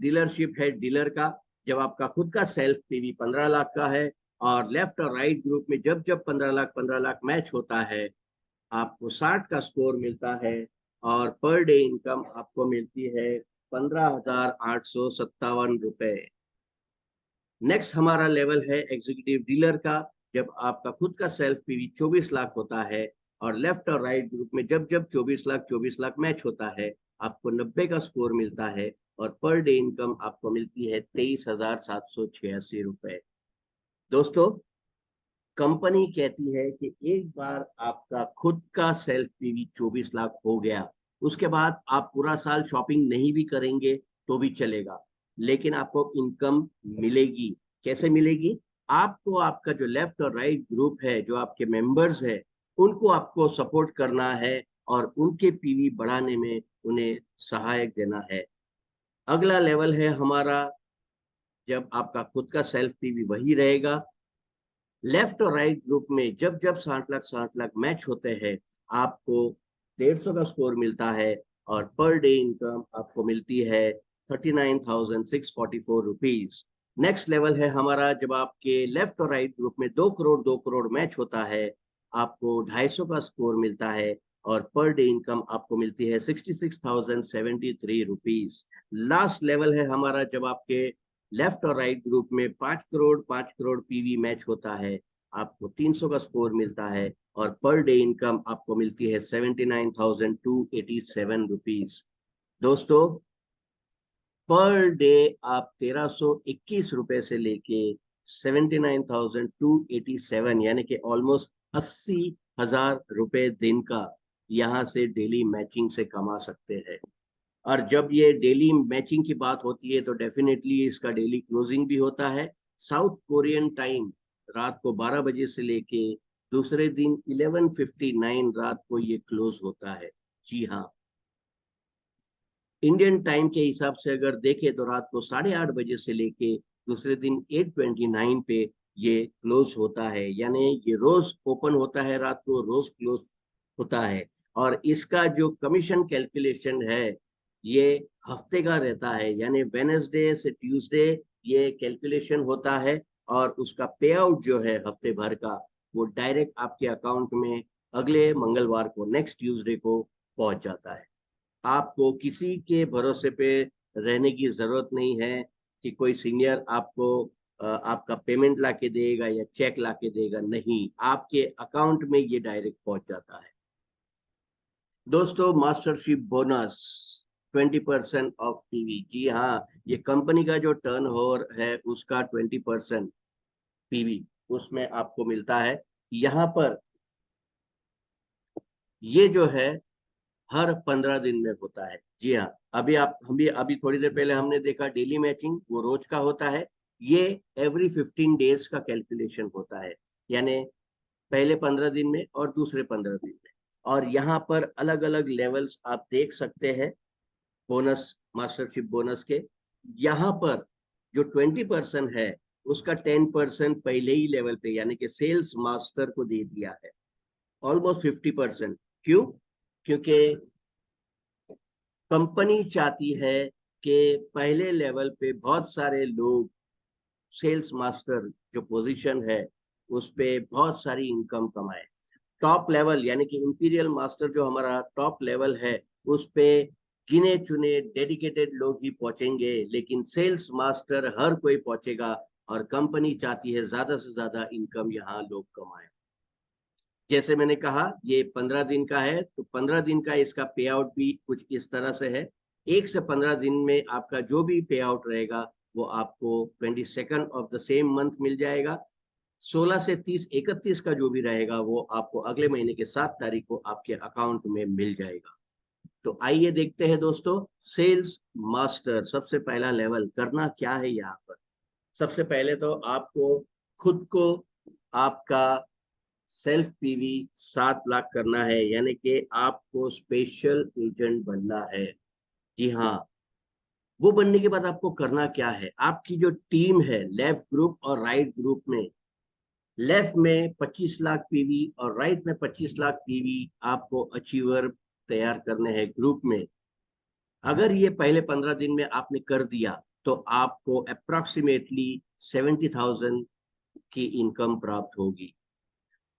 डीलरशिप है डीलर का। जब आपका खुद का सेल्फ पीवी 15 लाख का है और लेफ्ट और राइट ग्रुप में जब जब 15 लाख मैच होता है, आपको 60 का स्कोर मिलता है और पर डे इनकम आपको मिलती है 15,857 रुपए। नेक्स्ट हमारा लेवल है एग्जीक्यूटिव डीलर का। जब आपका खुद का सेल्फ पीवी 24 लाख होता है और लेफ्ट और राइट ग्रुप में जब जब 24 लाख मैच होता है, आपको 90 का स्कोर मिलता है और पर डे इनकम आपको मिलती है 23,786 रुपए। दोस्तों, कंपनी कहती है कि एक बार आपका खुद का सेल्फ पीवी 24 लाख हो गया, उसके बाद आप पूरा साल शॉपिंग नहीं भी करेंगे तो भी चलेगा, लेकिन आपको इनकम मिलेगी। कैसे मिलेगी? आपको आपका जो लेफ्ट और राइट ग्रुप है, जो आपके मेंबर्स है, उनको आपको सपोर्ट करना है और उनके पीवी बढ़ाने में उन्हें सहायक देना है। अगला लेवल है हमारा, जब आपका खुद का सेल्फ पीवी वही रहेगा, लेफ्ट और राइट ग्रुप में जब जब 60 लाख मैच होते हैं, आपको 150 का स्कोर मिलता है और पर डे इनकम आपको मिलती है 39,644 रुपीज। नेक्स्ट लेवल है हमारा, जब आपके लेफ्ट और राइट ग्रुप में 2 करोड़ मैच होता है, आपको 250 का स्कोर मिलता है और पर डे इनकम आपको मिलती है 66,073 रुपीज। लास्ट लेवल है हमारा, जब आपके लेफ्ट और राइट ग्रुप में 5 करोड़ पीवी मैच होता है, आपको 300 का स्कोर मिलता है और पर डे इनकम आपको मिलती है 79,287 रुपीज। दोस्तों, पर डे आप 1,321 रुपए से लेके 79,287, यानी कि ऑलमोस्ट 80,000 रुपए दिन का यहाँ से डेली मैचिंग से कमा सकते हैं। और जब ये डेली मैचिंग की बात होती है, तो डेफिनेटली इसका डेली क्लोजिंग भी होता है। साउथ कोरियन टाइम रात को 12 बजे से लेके दूसरे दिन 11:59 रात को ये क्लोज होता है। जी हाँ, इंडियन टाइम के हिसाब से अगर देखें तो रात को 8:30 बजे से लेके दूसरे दिन 8:29 पे ये क्लोज होता है। यानी ये रोज ओपन होता है रात को, रोज क्लोज होता है। और इसका जो कमीशन कैलकुलेशन है ये हफ्ते का रहता है, यानी वेडनेसडे से ट्यूसडे ये कैलकुलेशन होता है और उसका पे आउट जो है हफ्ते भर का वो डायरेक्ट आपके अकाउंट में अगले मंगलवार को, नेक्स्ट ट्यूसडे को पहुंच जाता है। आपको किसी के भरोसे पे रहने की जरूरत नहीं है कि कोई सीनियर आपको आपका पेमेंट लाके देगा या चेक लाके देगा, नहीं, आपके अकाउंट में ये डायरेक्ट पहुंच जाता है। दोस्तों, मास्टरशिप बोनस 20% ऑफ पीवी, जी हाँ, ये कंपनी का जो टर्नओवर है उसका 20% पीवी उसमें आपको मिलता है। यहाँ पर ये जो है हर 15 दिन में होता है। जी हाँ, अभी थोड़ी देर पहले हमने देखा डेली मैचिंग, वो रोज का होता है। ये एवरी 15 डेज का कैलकुलेशन होता है, यानी पहले 15 दिन में और दूसरे 15 दिन में। और यहाँ पर अलग अलग लेवल्स आप देख सकते हैं बोनस, मास्टरशिप बोनस के। यहाँ पर जो 20% है उसका 10% पहले ही लेवल पे यानी कि सेल्स मास्टर को दे दिया है, ऑलमोस्ट 50%। क्यों? क्योंकि कंपनी चाहती है कि पहले लेवल पे बहुत सारे लोग सेल्स मास्टर जो पोजीशन है उस पे बहुत सारी इनकम कमाए। टॉप लेवल यानी कि इंपीरियल मास्टर जो हमारा टॉप लेवल है उस पे गिने चुने डेडिकेटेड लोग ही पहुंचेंगे, लेकिन सेल्स मास्टर हर कोई पहुंचेगा और कंपनी चाहती है ज्यादा से ज्यादा इनकम यहाँ लोग कमाए। जैसे मैंने कहा ये 15 दिन का है, तो 15 दिन का इसका पे आउट भी कुछ इस तरह से है। 1 से 15 दिन में आपका जो भी पे आउट रहेगा वो आपको 22 ऑफ द सेम मंथ मिल जाएगा। 16 से 30, 31 का जो भी रहेगा वो आपको अगले महीने के 7 तारीख को आपके अकाउंट में मिल जाएगा। तो आइए देखते हैं दोस्तों, सेल्स मास्टर सबसे पहला लेवल करना क्या है। यहाँ पर सबसे पहले तो आपको खुद को आपका सेल्फ पीवी 7 लाख करना है, यानी कि आपको स्पेशल एजेंट बनना है। जी हाँ, वो बनने के बाद आपको करना क्या है, आपकी जो टीम है लेफ्ट ग्रुप और राइट ग्रुप में, लेफ्ट में 25 लाख पीवी और राइट में 25 लाख पीवी आपको अचीवर तैयार करने हैं ग्रुप में। अगर ये पहले 15 दिन में आपने कर दिया तो आपको अप्रोक्सीमेटली 70,000 की इनकम प्राप्त होगी।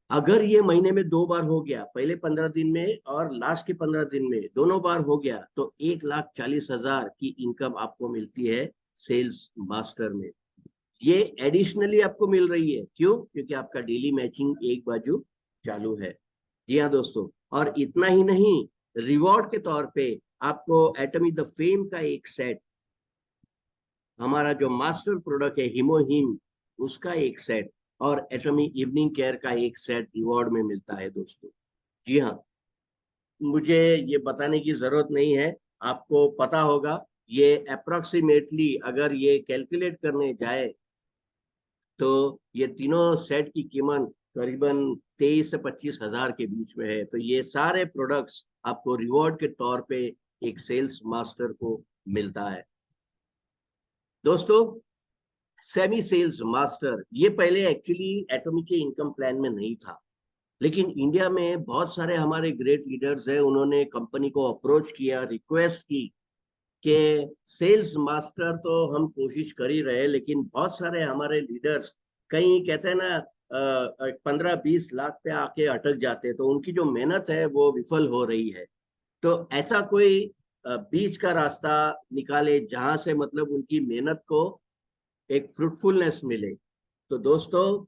अगर ये महीने में 2 बार हो गया, पहले 15 दिन में और लास्ट के 15 दिन में दोनों बार हो गया, तो 1,40,000 की इनकम आपको मिलती है सेल्स मास्टर में। ये एडिशनली आपको मिल रही है, क्यों? क्योंकि आपका डेली मैचिंग एक बाजू चालू है। जी हाँ दोस्तों, और इतना ही नहीं, रिवॉर्ड के तौर पे आपको एटमी द फेम का एक सेट, हमारा जो मास्टर प्रोडक्ट है हिमोहिम, उसका एक सेट और एटमी इवनिंग केयर का एक सेट रिवॉर्ड में मिलता है दोस्तों। जी हाँ, मुझे ये बताने की जरूरत नहीं है, आपको पता होगा। ये अप्रोक्सीमेटली अगर ये कैलकुलेट करने जाए तो ये तीनों सेट की कीमत करीबन 23 से 25 हजार के बीच में है। तो ये सारे प्रोडक्ट्स आपको रिवॉर्ड के तौर पे एक सेल्स मास्टर को मिलता है। दोस्तों, सेमी सेल्स मास्टर ये पहले एक्चुअली एटॉमिक के इनकम प्लान में नहीं था, लेकिन इंडिया में बहुत सारे हमारे ग्रेट लीडर्स हैं, उन्होंने कंपनी को अप्रोच किया, रिक्वेस्ट की कि सेल्स मास्टर तो हम कोशिश कर ही रहे, लेकिन बहुत सारे हमारे लीडर्स कहीं कहते हैं ना 15-20 लाख पे आके अटक जाते हैं, तो उनकी जो मेहनत है वो विफल हो रही है। तो ऐसा कोई बीच का रास्ता निकाले जहां से मतलब उनकी मेहनत को एक फ्रूटफुलनेस मिले। तो दोस्तों,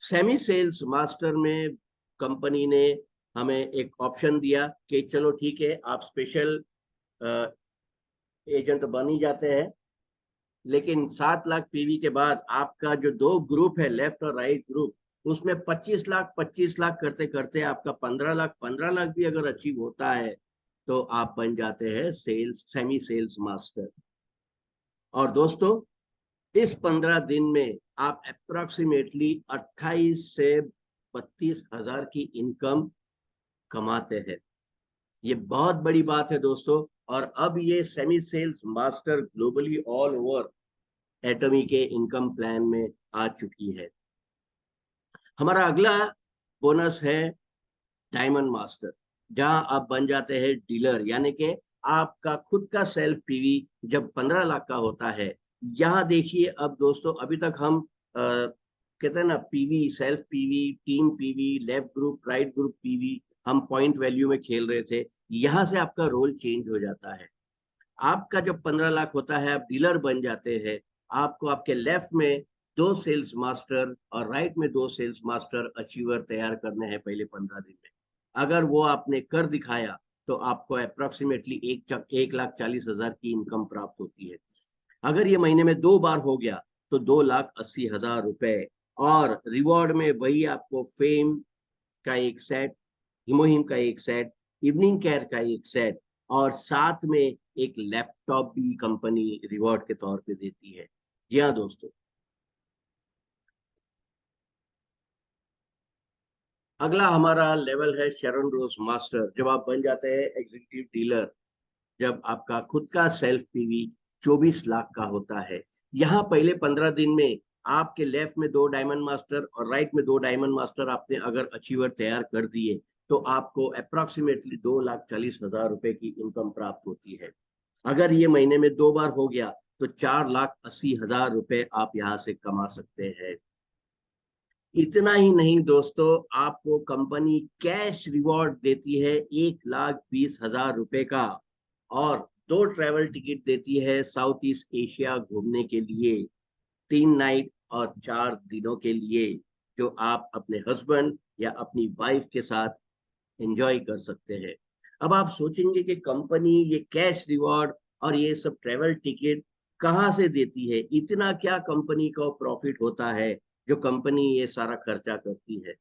सेमी सेल्स मास्टर में कंपनी ने हमें एक ऑप्शन दिया कि चलो ठीक है, आप स्पेशल एजेंट बन ही जाते हैं, लेकिन 7 लाख पीवी के बाद आपका जो दो ग्रुप है लेफ्ट और राइट ग्रुप, उसमें 25 लाख करते करते आपका 15 लाख भी अगर अचीव होता है तो आप बन जाते हैं सेल्स सेमी सेल्स मास्टर। और दोस्तों, इस 15 दिन में आप अप्रोक्सीमेटली 28 से 32 हजार की इनकम कमाते हैं। ये बहुत बड़ी बात है दोस्तों। और अब ये semi sales master globally all over Atomy के इनकम प्लान में आ चुकी है। हमारा अगला बोनस है डायमंड मास्टर। जहां आप बन जाते हैं डीलर, यानी कि आपका खुद का सेल्फ पीवी जब 15 लाख का होता है। यहाँ देखिए अब दोस्तों, अभी तक हम कहते हैं ना, PV, self PV, team PV, left group, right group PV, हम पॉइंट वैल्यू में खेल रहे थे। यहाँ से आपका रोल चेंज हो जाता है। आपका जब 15 लाख होता है, आप डीलर बन जाते हैं। आपको आपके लेफ्ट में दो सेल्स मास्टर और राइट में दो सेल्स मास्टर अचीवर तैयार करने हैं पहले 15 दिन में। अगर वो आपने कर दिखाया तो आपको अप्रोक्सीमेटली 1,40,000 की इनकम प्राप्त होती है। अगर ये महीने में 2 बार हो गया तो 2,80,000 रुपए। और रिवॉर्ड में वही आपको फेम का एक सेट, हिमोहिम का एक सेट, इवनिंग केयर का एक सेट, और साथ में एक लैपटॉप भी कंपनी रिवॉर्ड के तौर पे देती है। जी हाँ दोस्तों। अगला हमारा लेवल है शेरन रोज मास्टर। जब आप बन जाते हैं एग्जीक्यूटिव डीलर, जब आपका खुद का सेल्फ पीवी 24 लाख का होता है। यहाँ पहले 15 दिन में आपके लेफ्ट में दो डायमंड मास्टर और राइट में दो डायमंड मास्टर आपने अगर अचीवर तैयार कर दिए तो आपको अप्रोक्सीमेटली 2,40,000 रुपए की इनकम प्राप्त होती है। अगर ये महीने में 2 बार हो गया तो 4,80,000 रुपए आप यहाँ से कमा सकते हैं। इतना ही नहीं दोस्तों, आपको कंपनी कैश रिवॉर्ड देती है 1,20,000 रुपए का, और 2 ट्रैवल टिकट देती है साउथ ईस्ट एशिया घूमने के लिए, 3 नाइट और 4 दिनों के लिए, जो आप अपने हस्बैंड या अपनी वाइफ के साथ एंजॉय कर सकते हैं। अब आप सोचेंगे कि कंपनी ये कैश रिवॉर्ड और ये सब ट्रैवल टिकट कहाँ से देती है, इतना क्या कंपनी को प्रॉफिट होता है जो कंपनी ये सारा खर्चा करती है।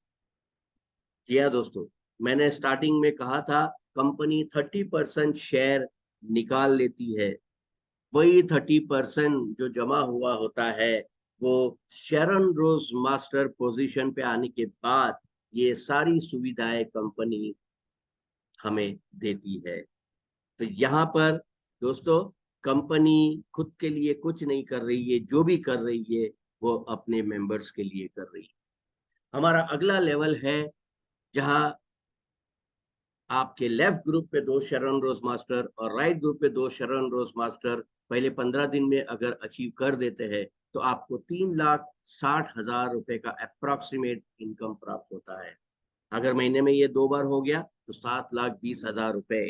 जी हाँ दोस्तों, मैंने स्टार्टिंग में कहा था कंपनी 30% शेयर निकाल लेती है। वही 30% जो जमा हुआ होता है वो शेरन रोज मास्टर पोजीशन पे आने के बाद ये सारी सुविधाएं कंपनी हमें देती है। तो यहाँ पर दोस्तों, कंपनी खुद के लिए कुछ नहीं कर रही है, जो भी कर रही है वो अपने मेंबर्स के लिए कर रही है। हमारा अगला लेवल है जहाँ आपके लेफ्ट ग्रुप पे दो शरण रोज मास्टर और राइट ग्रुप पे दो शरण रोज मास्टर पहले 15 दिन में अगर अचीव कर देते हैं तो आपको 3,60,000 रुपए का अप्रोक्सीमेट इनकम प्राप्त होता है। अगर महीने में ये 2 बार हो गया तो 7,20,000 रुपए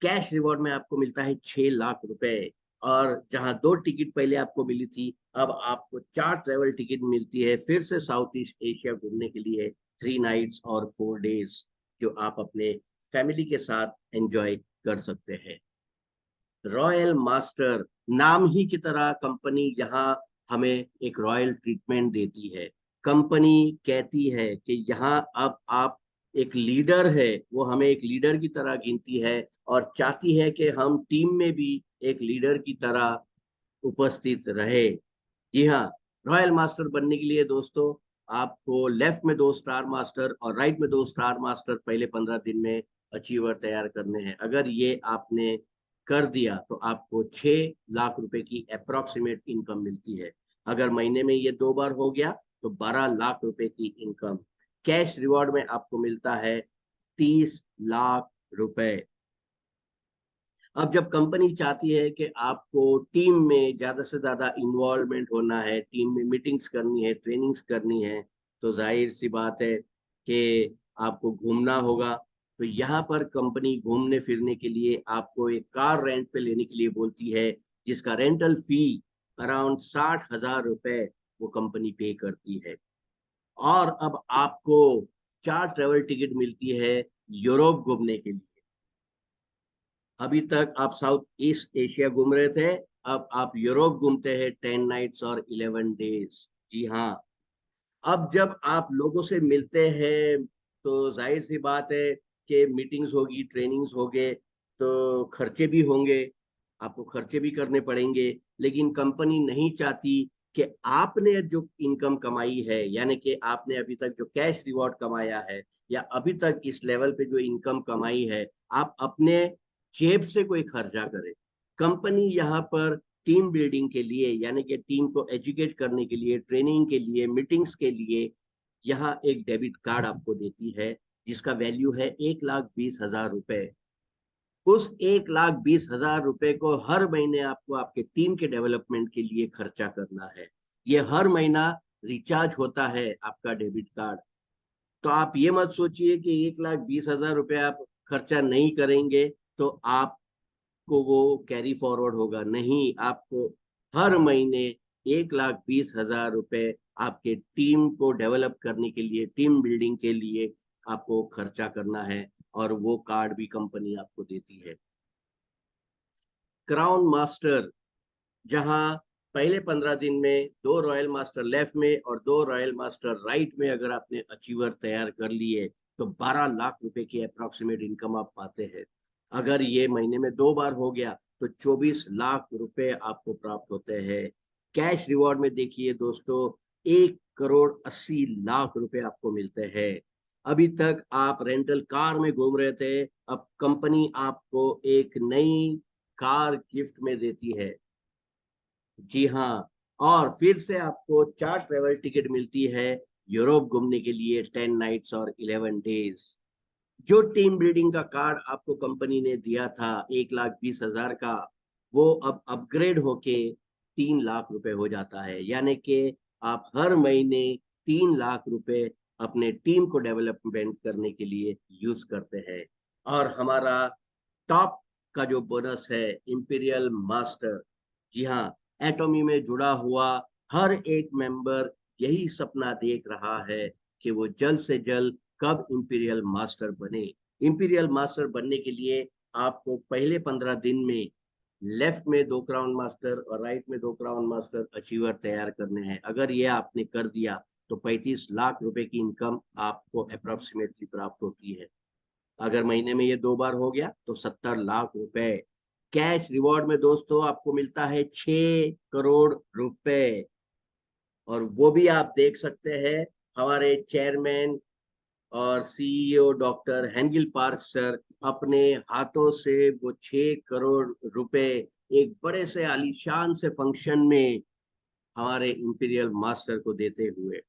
कैश रिवॉर्ड में आपको मिलता है। 6 लाख रुपए। और जहां 2 टिकट पहले आपको मिली थी, अब आपको 4 ट्रेवल टिकट मिलती है फिर से साउथ ईस्ट एशिया घूमने के लिए, 3 नाइट्स और 4 डेज, जो आप अपने फैमिली के साथ एंजॉय कर सकते हैं। रॉयल मास्टर, नाम ही की तरह कंपनी यहाँ हमें एक रॉयल ट्रीटमेंट देती है। कंपनी कहती है कि यहाँ अब आप एक लीडर है, वो हमें एक लीडर की तरह गिनती है और चाहती है कि हम टीम में भी एक लीडर की तरह उपस्थित रहे। जी हाँ, रॉयल मास्टर बनने के लिए दोस्तों आपको लेफ्ट में 2 स्टार मास्टर और राइट में 2 स्टार मास्टर पहले 15 दिन में अचीवर तैयार करने हैं। अगर ये आपने कर दिया तो आपको 6 लाख रुपए की अप्रोक्सीमेट इनकम मिलती है। अगर महीने में ये 2 बार हो गया तो 12 लाख रुपए की इनकम। कैश रिवॉर्ड में आपको मिलता है 30 लाख रुपए। अब जब कंपनी चाहती है कि आपको टीम में ज्यादा से ज्यादा इन्वॉल्वमेंट होना है, टीम में मीटिंग्स करनी है, ट्रेनिंग्स करनी है, तो जाहिर सी बात है कि आपको घूमना होगा। तो यहाँ पर कंपनी घूमने फिरने के लिए आपको एक कार रेंट पे लेने के लिए बोलती है, जिसका रेंटल फी अराउंड 60,000 रुपए वो कंपनी पे करती है। और अब आपको 4 ट्रेवल टिकट मिलती है यूरोप घूमने के लिए। अभी तक आप साउथ ईस्ट एशिया घूम रहे थे, अब आप यूरोप घूमते हैं 10 नाइट्स और 11 डेज। जी हाँ। अब जब आप लोगों से मिलते हैं तो जाहिर सी बात है कि मीटिंग्स होगी, ट्रेनिंग्स होंगे, तो खर्चे भी होंगे, आपको खर्चे भी करने पड़ेंगे। लेकिन कंपनी नहीं चाहती कि आपने जो इनकम कमाई है, यानी कि आपने अभी तक जो कैश रिवॉर्ड कमाया है या अभी तक इस लेवल पे जो इनकम कमाई है, आप अपने जेब से कोई खर्चा करें। कंपनी यहाँ पर टीम बिल्डिंग के लिए, यानी कि टीम को एजुकेट करने के लिए, ट्रेनिंग के लिए, मीटिंग्स के लिए यहाँ एक डेबिट कार्ड आपको देती है, जिसका वैल्यू है 1,20,000 रुपए। उस 1,20,000 रुपए को हर महीने आपको आपके टीम के डेवलपमेंट के लिए खर्चा करना है। ये हर महीना रिचार्ज होता है आपका डेबिट कार्ड। तो आप ये मत सोचिए कि 1,20,000 रुपए आप खर्चा नहीं करेंगे तो आपको वो कैरी फॉरवर्ड होगा। नहीं, आपको हर महीने 1,20,000 रुपए आपके टीम को डेवलप करने के लिए, टीम बिल्डिंग के लिए आपको खर्चा करना है, और वो कार्ड भी कंपनी आपको देती है। क्राउन मास्टर, जहां पहले 15 दिन में 2 रॉयल मास्टर लेफ्ट में और 2 रॉयल मास्टर राइट में अगर आपने अचीवर तैयार कर लिए तो 12 लाख रुपए की अप्रोक्सीमेट इनकम आप पाते हैं। अगर ये महीने में 2 बार हो गया तो 24 लाख रुपए आपको प्राप्त होते हैं। कैश रिवॉर्ड में देखिए दोस्तों, 1,80,00,000 रुपए आपको मिलते हैं। अभी तक आप रेंटल कार में घूम रहे थे, अब कंपनी आपको एक नई कार गिफ्ट में देती है। जी हाँ, और फिर से आपको 4 ट्रेवल टिकट मिलती है यूरोप घूमने के लिए, 10 नाइट्स और 11 डेज। जो टीम बिल्डिंग का कार्ड आपको कंपनी ने दिया था 1,20,000 का, वो अब अपग्रेड होके 3 लाख रुपए हो जाता है। यानी कि आप हर महीने 3 लाख रुपए अपने टीम को डेवलपमेंट करने के लिए यूज करते हैं। और हमारा टॉप का जो बोनस है, इंपीरियल मास्टर, जी हाँ, एटॉमी में जुड़ा हुआ हर एक मेंबर यही सपना देख रहा है कि वो जल्द से जल्द कब इंपीरियल मास्टर बने। इंपीरियल मास्टर बनने के लिए आपको पहले 15 दिन में लेफ्ट में 2 क्राउन मास्टर और राइट में 2 क्राउन मास्टर अचीवर तैयार करने हैं। अगर ये आपने कर दिया तो 35 लाख रुपए की इनकम आपको अप्रोक्सीमेटली प्राप्त होती है। अगर महीने में ये 2 बार हो गया तो 70 लाख रुपए। कैश रिवॉर्ड में दोस्तों आपको मिलता है 6 करोड़ रुपए। और वो भी आप देख सकते हैं, हमारे चेयरमैन और सीईओ डॉक्टर हेंगिल पार्क सर अपने हाथों से वो 6 करोड़ रुपए एक बड़े से आलीशान से फंक्शन में हमारे इंपीरियल मास्टर को देते हुए।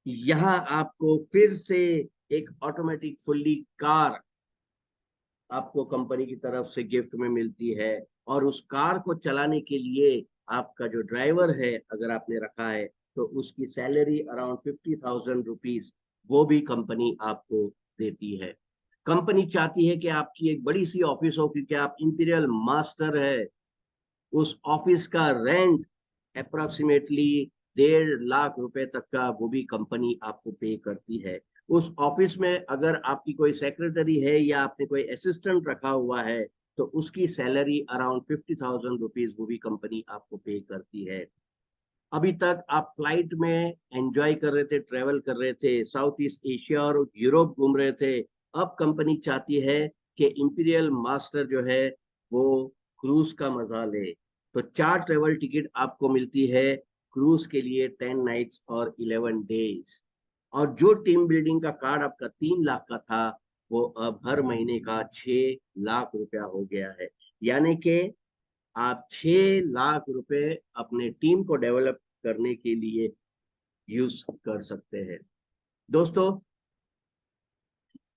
यहाँ आपको फिर से एक ऑटोमेटिक फुल्ली कार आपको कंपनी की तरफ से गिफ्ट में मिलती है। और उस कार को चलाने के लिए आपका जो ड्राइवर है अगर आपने रखा है तो उसकी सैलरी अराउंड 50,000 रुपीज वो भी कंपनी आपको देती है। कंपनी चाहती है कि आपकी एक बड़ी सी ऑफिस हो, क्योंकि आप इंपीरियल मास्टर है। उस ऑफिस का रेंट अप्रोक्सीमेटली 1.5 लाख रुपए तक का वो भी कंपनी आपको पे करती है। उस ऑफिस में अगर आपकी कोई सेक्रेटरी है या आपने कोई असिस्टेंट रखा हुआ है तो उसकी सैलरी अराउंड 50,000 रुपीज वो भी कंपनी आपको पे करती है। अभी तक आप फ्लाइट में एंजॉय कर रहे थे, ट्रेवल कर रहे थे, साउथ ईस्ट एशिया और यूरोप घूम रहे थे। अब कंपनी चाहती है कि इंपीरियल मास्टर जो है वो क्रूज का मजा ले। तो 4 ट्रेवल टिकट आपको मिलती है क्रूज के लिए, 10 नाइट्स और 11 डेज। और जो टीम बिल्डिंग का कार्ड आपका 3 लाख का था वो अब हर महीने का 6 लाख रुपया हो गया है। यानी कि आप 6 लाख रुपए अपने टीम को डेवलप करने के लिए यूज कर सकते हैं। दोस्तों,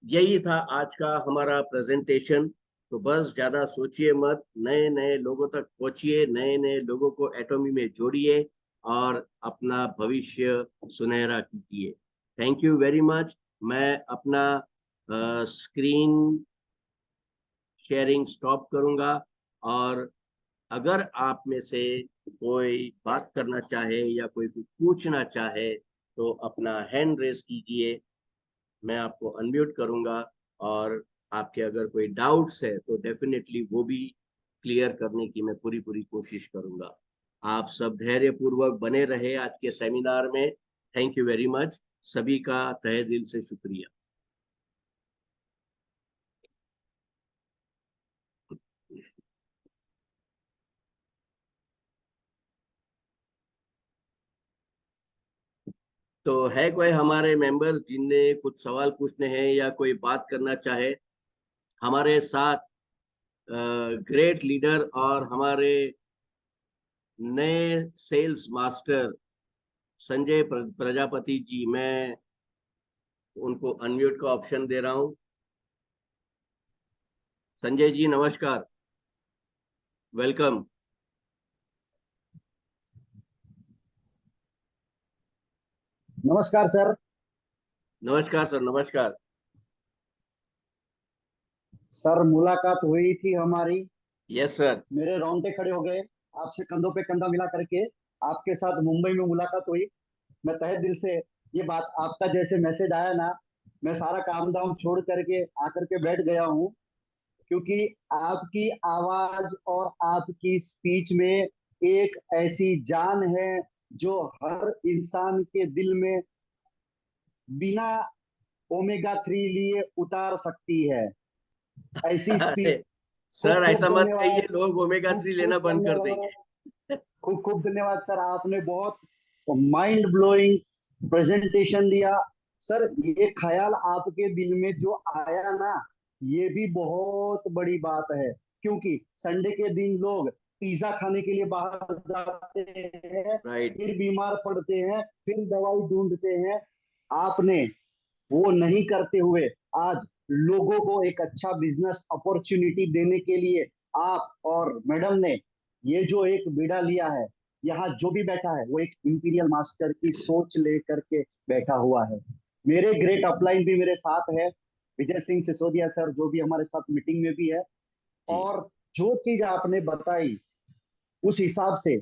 यही था आज का हमारा प्रेजेंटेशन। तो बस ज्यादा सोचिए मत, नए नए लोगों तक पहुंचिए, नए नए लोगों को एटॉमी में जोड़िए और अपना भविष्य सुनहरा कीजिए। Thank you very much. मैं अपना स्क्रीन शेयरिंग स्टॉप करूंगा, और अगर आप में से कोई बात करना चाहे या कोई कुछ पूछना चाहे तो अपना हैंड रेस कीजिए, मैं आपको अनम्यूट करूंगा। और आपके अगर कोई डाउट्स है तो डेफिनेटली वो भी क्लियर करने की मैं पूरी पूरी कोशिश करूंगा। आप सब धैर्य पूर्वक बने रहे आज के सेमिनार में। थैंक यू वेरी मच, सभी का तहे दिल से शुक्रिया। तो है कोई हमारे मेंबर्स जिनने कुछ सवाल पूछने हैं या कोई बात करना चाहे? हमारे साथ ग्रेट लीडर और हमारे नए सेल्स मास्टर संजय प्रजापति जी, मैं उनको अनम्यूट का ऑप्शन दे रहा हूं। संजय जी नमस्कार, वेलकम। नमस्कार सर। नमस्कार सर, नमस्कार। सर मुलाकात हुई थी हमारी, यस सर। मेरे रोंगटे खड़े हो गए। आपसे कंधों पे कंधा मिला करके आपके साथ मुंबई में मुलाकात हुई। मैं तहे दिल से ये बात, आपका जैसे मैसेज आया ना, मैं सारा काम धाम छोड़ करके आकर के बैठ गया हूँ, क्योंकि आपकी आवाज और आपकी स्पीच में एक ऐसी जान है जो हर इंसान के दिल में बिना ओमेगा 3 लिए उतार सकती है। ऐसी अरे स्पीच। खूब सर खूब ऐसा मत कहिए, धन्यवाद। लोग ओमेगा खूब 3 खूब लेना बंद कर धन्यवाद। देंगे। खूब खूब धन्यवाद सर, आपने बहुत माइंड ब्लोइंग प्रेजेंटेशन दिया। सर ये ख्याल आपके दिल में जो आया ना, ये भी बहुत बड़ी बात है, क्योंकि संडे के दिन लोग पिज्जा खाने के लिए बाहर जाते हैं, राइट। फिर बीमार पड़ते हैं, फिर दवाई ढूंढते हैं। आपने वो नहीं करते हुए आज लोगों को एक अच्छा बिजनेस अपॉर्चुनिटी देने के लिए आप और मैडम ने ये जो एक बीड़ा लिया है, यहाँ जो भी बैठा है वो एक इंपीरियल मास्टर की सोच लेकर के बैठा हुआ है। मेरे ग्रेट अपलाइन भी मेरे साथ है, विजय सिंह सिसोदिया सर, जो भी हमारे साथ मीटिंग में भी है। जी और जो चीज आपने बताई उस हिसाब से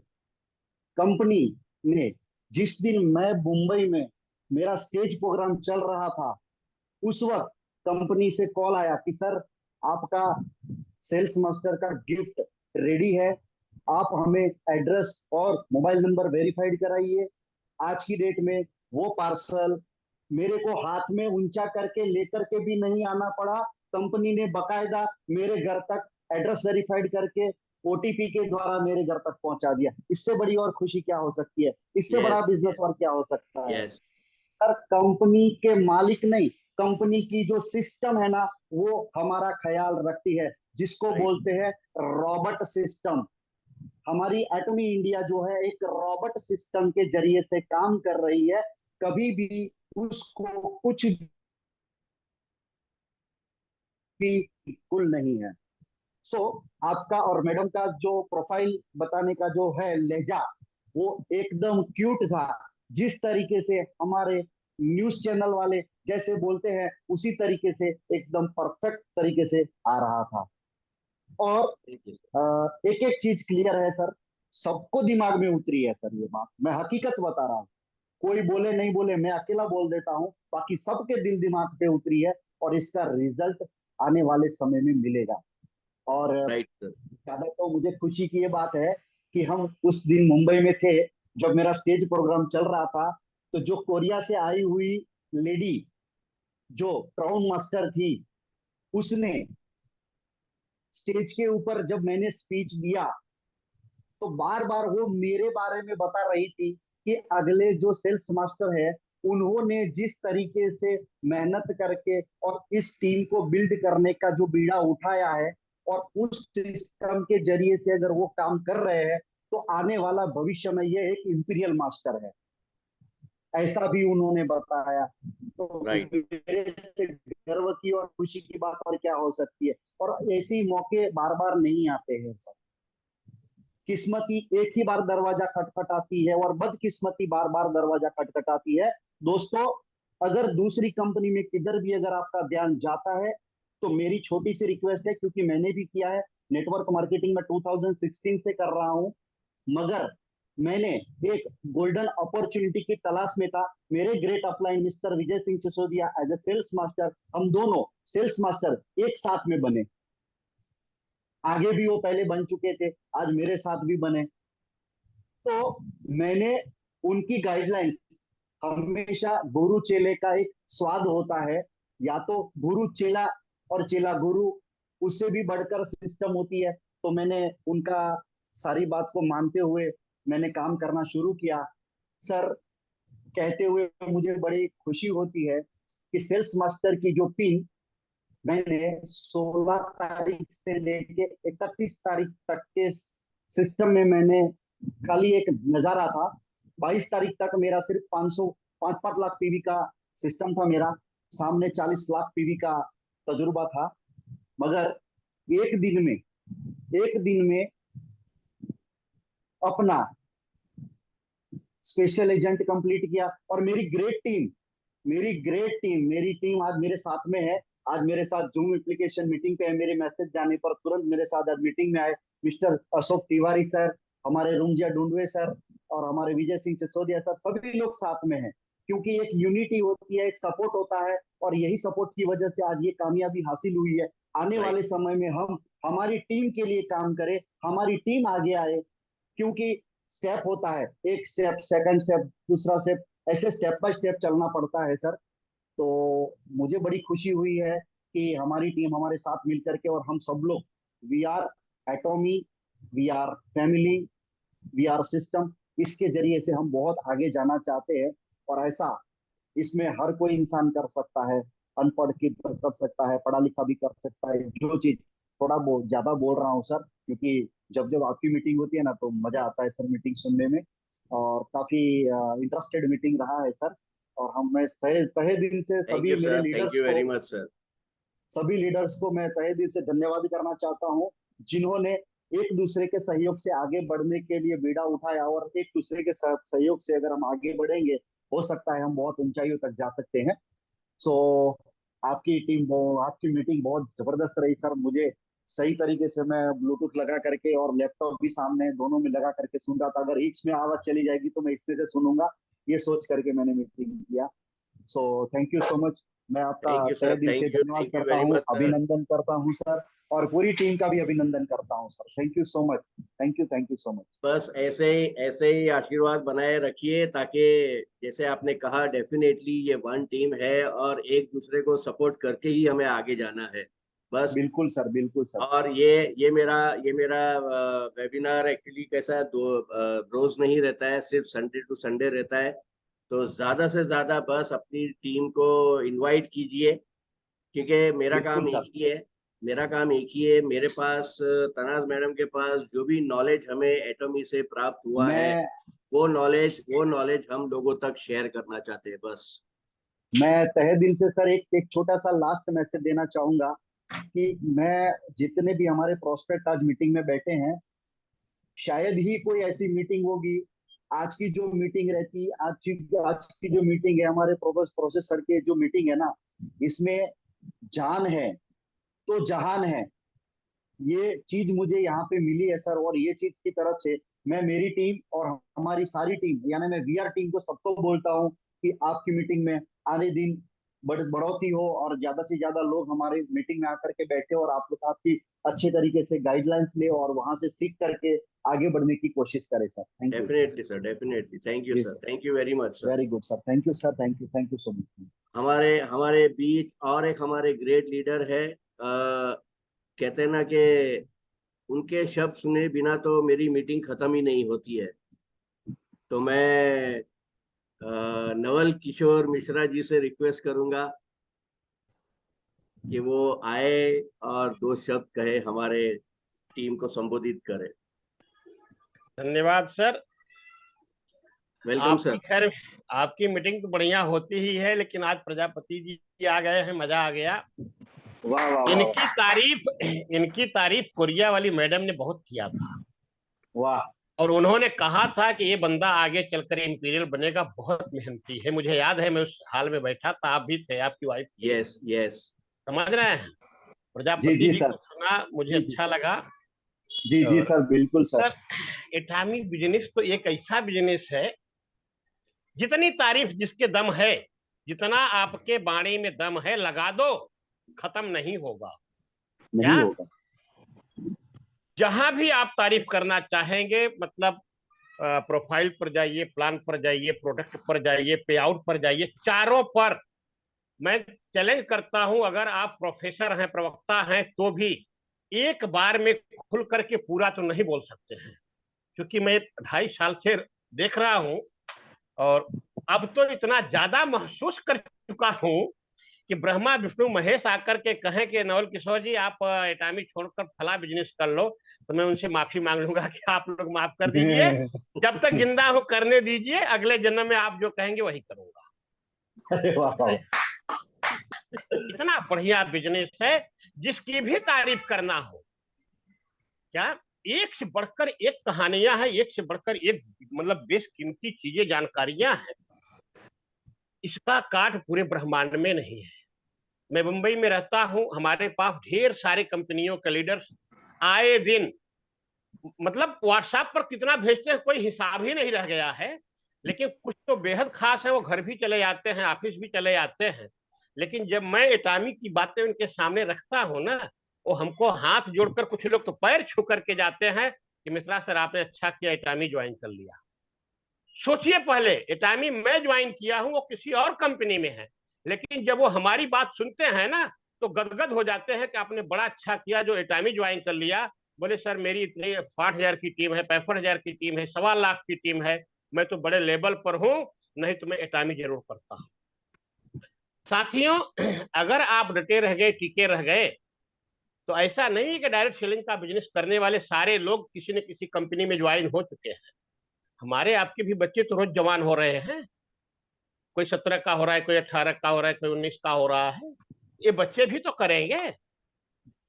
कंपनी ने, जिस दिन मैं मुंबई में मेरा स्टेज प्रोग्राम चल रहा था, उस वक्त कंपनी से कॉल आया कि सर आपका सेल्स मास्टर का गिफ्ट रेडी है, आप हमें एड्रेस और मोबाइल नंबर वेरीफाइड कराइए। आज की डेट में वो पार्सल मेरे को हाथ में ऊंचा करके लेकर के भी नहीं आना पड़ा। कंपनी ने बकायदा मेरे घर तक एड्रेस वेरीफाइड करके ओटीपी के द्वारा मेरे घर तक पहुंचा दिया। इससे बड़ी और खुशी क्या हो सकती है, इससे बड़ा यस बिजनेस यस और क्या हो सकता है। यस। सर कंपनी के मालिक नहीं, कंपनी की जो सिस्टम है ना, वो हमारा ख्याल रखती है, जिसको राइट। बोलते हैं रॉबर्ट सिस्टम। हमारी एटमी इंडिया जो है एक रॉबर्ट सिस्टम के जरिए से काम कर रही है। कभी भी उसको कुछ भी कुल नहीं है। सो आपका और मैडम का जो प्रोफाइल बताने का जो है लहजा, वो एकदम क्यूट था। जिस तरीके से हमारे न्यूज चैनल वाले जैसे बोलते हैं, उसी तरीके से एकदम परफेक्ट तरीके से आ रहा था। और थैंक यू सर। एक एक चीज क्लियर है सर, सबको दिमाग में उतरी है सर, ये बात मैं हकीकत बता रहा हूँ। कोई बोले नहीं बोले, मैं अकेला बोल देता हूँ, बाकी सबके दिल दिमाग पे उतरी है। और इसका रिजल्ट आने वाले समय में मिलेगा। और राइट सर। ज्यादा तो मुझे खुशी की ये बात है कि हम उस दिन मुंबई में थे, जब मेरा स्टेज प्रोग्राम चल रहा था, तो जो कोरिया से आई हुई लेडी, जो क्राउन मास्टर थी, उसने स्टेज के ऊपर जब मैंने स्पीच दिया, तो बार बार वो मेरे बारे में बता रही थी कि अगले जो सेल्स मास्टर है, उन्होंने जिस तरीके से मेहनत करके और इस टीम को बिल्ड करने का जो बीड़ा उठाया है, और उस सिस्टम के जरिए से अगर वो काम कर रहे हैं, तो आने वाला भविष्य में ये एक इंपीरियल मास्टर है, ऐसा भी उन्होंने बताया। तो राइट। मेरे से गर्व की और खुशी की बात और क्या हो सकती है। और ऐसे मौके बार बार नहीं आते हैं सर। किस्मती एक ही बार दरवाजा खटखटाती है और बदकिस्मती बार बार दरवाजा खटखटाती है। दोस्तों, अगर दूसरी कंपनी में किधर भी अगर आपका ध्यान जाता है, तो मेरी छोटी सी रिक्वेस्ट है, क्योंकि मैंने भी किया है, नेटवर्क मार्केटिंग में 2016 से कर रहा हूं, मगर मैंने एक गोल्डन अपॉर्चुनिटी की तलाश में था। मेरे great upline mister Vijay Singh Sisodia as a sales master, हम दोनों सेल्स मास्टर एक साथ में बने। आगे भी वो पहले बन चुके थे, आज मेरे साथ भी बने। तो मैंने उनकी गाइडलाइंस, हमेशा गुरु चेले का एक स्वाद होता है, या तो गुरु चेला और चेला गुरु, उससे भी बढ़कर सिस्टम होती है। तो मैंने उनका सारी बात को मानते हुए मैंने काम करना शुरू किया। सर, कहते हुए मुझे बड़ी खुशी होती है कि सेल्स मास्टर की जो पिन मैंने 16 तारीख से लेके 31 तारीख तक के सिस्टम में मैंने खाली एक नजारा था। 22 तारीख तक मेरा सिर्फ 500 5-5 लाख पीवी का सिस्टम था मेरा। सामने 40 लाख पीवी का तजुर्बा था, मगर एक दिन में अपना स्पेशल एजेंट कंप्लीट किया। और मेरी टीम आज मेरे साथ में है। आज मेरे साथ जूम एप्लीकेशन मीटिंग पे है। मेरे मैसेज जाने पर तुरंत मेरे साथ आज मीटिंग में आए मिस्टर अशोक तिवारी सर, हमारे रुमजिया डुंडवे सर और हमारे विजय सिंह सिसोदिया सर, सभी लोग साथ में हैं। क्योंकि एक यूनिटी होती है, एक सपोर्ट होता है, और यही सपोर्ट की वजह से आज ये कामयाबी हासिल हुई है। आने वाले समय में हम हमारी टीम के लिए काम करें, हमारी टीम आगे आए, क्योंकि स्टेप होता है, एक स्टेप, सेकंड स्टेप, दूसरा स्टेप, ऐसे स्टेप बाय स्टेप चलना पड़ता है सर। तो मुझे बड़ी खुशी हुई है कि हमारी टीम हमारे साथ मिलकर के, और हम सब लोग, we are Atomy, we are family, we are system, इसके जरिए से हम बहुत आगे जाना चाहते हैं। और ऐसा इसमें हर कोई इंसान कर सकता है, अनपढ़ की कर सकता है, पढ़ा लिखा भी कर सकता है। जो चीज थोड़ा बहुत ज्यादा बोल रहा हूँ सर, क्योंकि जब जब आपकी मीटिंग होती है ना तो मजा आता है सर मीटिंग सुनने में, और काफी इंटरेस्टेड मीटिंग रहा है सर। और मैं तहे दिल से थैंक यू सभी मेरे सर, थैंक लीडर्स यू को वेरी मच सर। सभी लीडर्स को मैं तहे दिल से धन्यवाद करना चाहता हूँ, जिन्होंने एक दूसरे के सहयोग से आगे बढ़ने के लिए बीड़ा उठाया। और एक दूसरे के सहयोग से अगर हम आगे बढ़ेंगे, हो सकता है हम बहुत ऊंचाइयों तक जा सकते हैं। सो आपकी मीटिंग बहुत जबरदस्त रही सर। मुझे सही तरीके से, मैं ब्लूटूथ लगा करके और लैपटॉप भी सामने दोनों में लगा करके सुन रहा था। अगर इसमें आवाज चली जाएगी तो मैं इसमें से सुनूंगा, ये सोच करके मैंने मीटिंग किया। So thank you so much. मैं आपका थैंक यू तहे सर, दिल से धन्यवाद थैंक यू करता वेरी हूँ, मच सर। अभिनंदन करता हूँ सर, और पूरी टीम का भी अभिनंदन करता हूँ sir. Thank you so much, thank you so much. बस ऐसे ही आशीर्वाद बनाए रखिए, ताकि जैसे आपने कहा, डेफिनेटली ये वन टीम है और एक दूसरे को सपोर्ट करके ही हमें आगे जाना है बस। बिल्कुल सर, बिल्कुल सर। और ये मेरा वेबिनार एक्चुअली कैसा है, रोज नहीं रहता है, सिर्फ संडे टू संडे रहता है। तो ज्यादा से ज्यादा बस अपनी टीम को इनवाइट कीजिए, क्योंकि बिल्कुल सर। मेरा काम एक ही है। मेरे पास तनाज मैडम के पास जो भी नॉलेज हमें एटॉमी से प्राप्त हुआ है, मैं वो नॉलेज हम लोगों तक शेयर करना चाहते हैं बस। मैं तहे दिल से सर एक छोटा सा लास्ट मैसेज देना चाहूंगा कि मैं, जितने भी हमारे प्रोस्पेक्ट आज मीटिंग में बैठे हैं, शायद ही कोई ऐसी मीटिंग होगी, आज की जो मीटिंग रहती, आज की जो मीटिंग है, हमारे प्रोफेसर की जो मीटिंग है ना, इसमें जान है तो जहान है, ये चीज मुझे यहाँ पे मिली है सर। और ये चीज की तरफ से मैं, मेरी टीम और हमारी सारी टीम, यानी मैं वीआर टीम को सबको बोलता हूँ कि आपकी मीटिंग में आने दिन बढ़ोतरी हो, और ज्यादा से ज्यादा लोग हमारे मीटिंग में आकर के बैठे और आप लोग आपकी अच्छे तरीके से गाइडलाइंस ले और वहां से सीख करके आगे बढ़ने की कोशिश करें sir. Thank you. Definitely sir, definitely. Thank you ji sir, sir. Thank you very much sir. Very good sir, thank you sir, thank you so much. हमारे हमारे बीच और एक हमारे ग्रेट लीडर है, कहते हैं ना कि उनके शब्द सुने बिना तो मेरी मीटिंग खत्म ही नहीं होती है। तो मैं नवल किशोर मिश्रा जी से रिक्वेस्ट करूंगा कि वो आए और दो शब्द कहे, हमारे टीम को संबोधित करे। धन्यवाद सर। Welcome sir. खैर आपकी मीटिंग तो बढ़िया होती ही है, लेकिन आज प्रजापति जी आ गए हैं, मजा आ गया। वाह वाह इनकी तारीफ कोरिया वाली मैडम ने बहुत किया था, वाह। और उन्होंने कहा था कि ये बंदा आगे चलकर इंपीरियल बनेगा, बहुत मेहनती है। मुझे याद है, मैं उस हाल में बैठा था, आप भी थे, आपकी वाइफ थी। Yes yes. समझ रहे हैं? जी प्रजापति जी जी सर। को सुना, मुझे जी जी अच्छा लगा। जी जी और सर, बिल्कुल सर। सर, एटॉमिक बिजनेस तो एक ऐसा बिजनेस है, जितनी तारीफ जिसके दम है, जितना आपके बाणी में दम है, लगा दो, खत्म नहीं होगा। नहीं क्या? होगा। जहां भी आप तारीफ करना चाहेंगे, मतलब प्रोफाइल पर जाइए, प्लान पर जाइए, प्रोडक्ट पर जाइए, पे आउट पर जाइए, चारों पर मैं चैलेंज करता हूं, अगर आप प्रोफेसर हैं, प्रवक्ता हैं, तो भी एक बार में खुल करके पूरा तो नहीं बोल सकते हैं, क्योंकि मैं 2.5 साल से देख रहा हूं, और अब तो इतना ज्यादा महसूस कर चुका हूं कि ब्रह्मा विष्णु महेश आकर के कहें कि नवल किशोर जी आप एटॉमी छोड़कर फला बिजनेस कर लो, तो मैं उनसे माफी मांग लूंगा कि आप लोग माफ कर दीजिए, जब तक जिंदा हो करने दीजिए, अगले जन्म में आप जो कहेंगे वही करूंगा। अरे वाह वाह। इतना बढ़िया बिजनेस है, जिसकी भी तारीफ करना हो। क्या एक से बढ़कर एक कहानियां हैं, एक से बढ़कर एक मतलब बेशकीमती चीजें, जानकारियां हैं। इसका काट पूरे ब्रह्मांड में नहीं है। मैं मुंबई में रहता हूं, हमारे पास ढेर सारे कंपनियों के लीडर्स आए दिन, मतलब व्हाट्सएप पर कितना भेजते हैं कोई हिसाब ही नहीं रह गया है। लेकिन कुछ तो बेहद खास है, वो घर भी चले जाते हैं, ऑफिस भी चले जाते हैं। लेकिन जब मैं एटामी की बातें उनके सामने रखता हूं ना, वो हमको हाथ जोड़कर, कुछ लोग तो पैर छू करके जाते हैं कि मिश्रा सर आपने अच्छा किया एटामी ज्वाइन कर लिया। सोचिए, पहले एटामी मैं ज्वाइन किया हूं, वो किसी और कंपनी में है, लेकिन जब वो हमारी बात सुनते हैं ना तो गदगद हो जाते हैं कि आपने बड़ा अच्छा किया जो एटामी ज्वाइन कर लिया। बोले सर मेरी इतनी 60,000 की टीम है, 65,000 की टीम है, 1.25 लाख की टीम है, मैं तो बड़े लेवल पर हूं, नहीं तो मैं एटामी जरूर करता हूं। साथियों, अगर आप डटे रह गए, टीके रह गए, तो ऐसा नहीं है कि डायरेक्ट सेलिंग का बिजनेस करने वाले सारे लोग किसी न किसी कंपनी में ज्वाइन हो चुके हैं। हमारे आपके भी बच्चे तो रोज जवान हो रहे हैं, कोई 17 का हो रहा है, कोई 18 का हो रहा है, कोई 19 का हो रहा है। ये बच्चे भी तो करेंगे।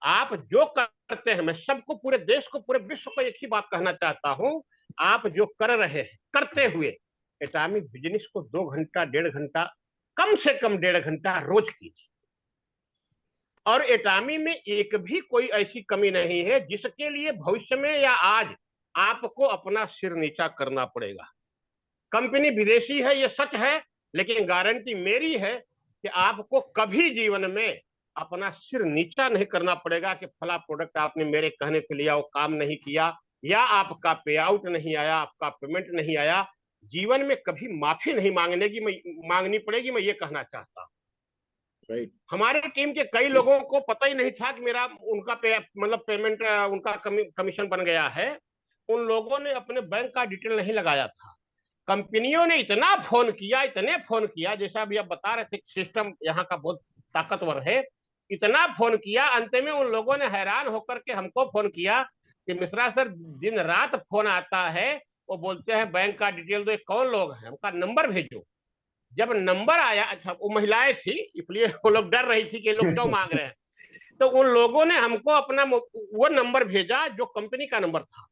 आप जो करते हैं, मैं सबको, पूरे देश को, पूरे विश्व को एक ही बात कहना चाहता हूं, आप जो कर रहे हैं, करते हुए एटॉमिक बिजनेस को 2 घंटा 1.5 घंटा, कम से कम 1.5 घंटा रोज कीजिए। और एटामी में एक भी कोई ऐसी कमी नहीं है जिसके लिए भविष्य में या आज आपको अपना सिर नीचा करना पड़ेगा। कंपनी विदेशी है, ये सच है, लेकिन गारंटी मेरी है कि आपको कभी जीवन में अपना सिर नीचा नहीं करना पड़ेगा कि फला प्रोडक्ट आपने मेरे कहने पे लिया, वो काम नहीं किया, या आपका पे आउट नहीं आया, आपका पेमेंट नहीं आया। जीवन में कभी माफी नहीं मांगनी पड़ेगी, मैं ये कहना चाहता हूँ। राइट। हमारे टीम के कई लोगों को पता ही नहीं था कि मेरा उनका मतलब पेमेंट, उनका कमीशन बन गया है। उन लोगों ने अपने बैंक का डिटेल नहीं लगाया था। कंपनियों ने इतना फोन किया, इतने फोन किया, जैसा अभी आप बता रहे थे, सिस्टम यहाँ का बहुत ताकतवर है। इतना फोन किया, अंत में उन लोगों ने हैरान होकर के हमको फोन किया कि मिश्रा सर दिन रात फोन आता है, वो बोलते हैं बैंक का डिटेल दो, कौन लोग हैं, उनका नंबर भेजो। जब नंबर आया, अच्छा वो महिलाएं थी इसलिए वो लोग डर रही थी कि लोग क्यों मांग रहे हैं, तो उन लोगों ने हमको अपना वो नंबर भेजा जो कंपनी का नंबर था।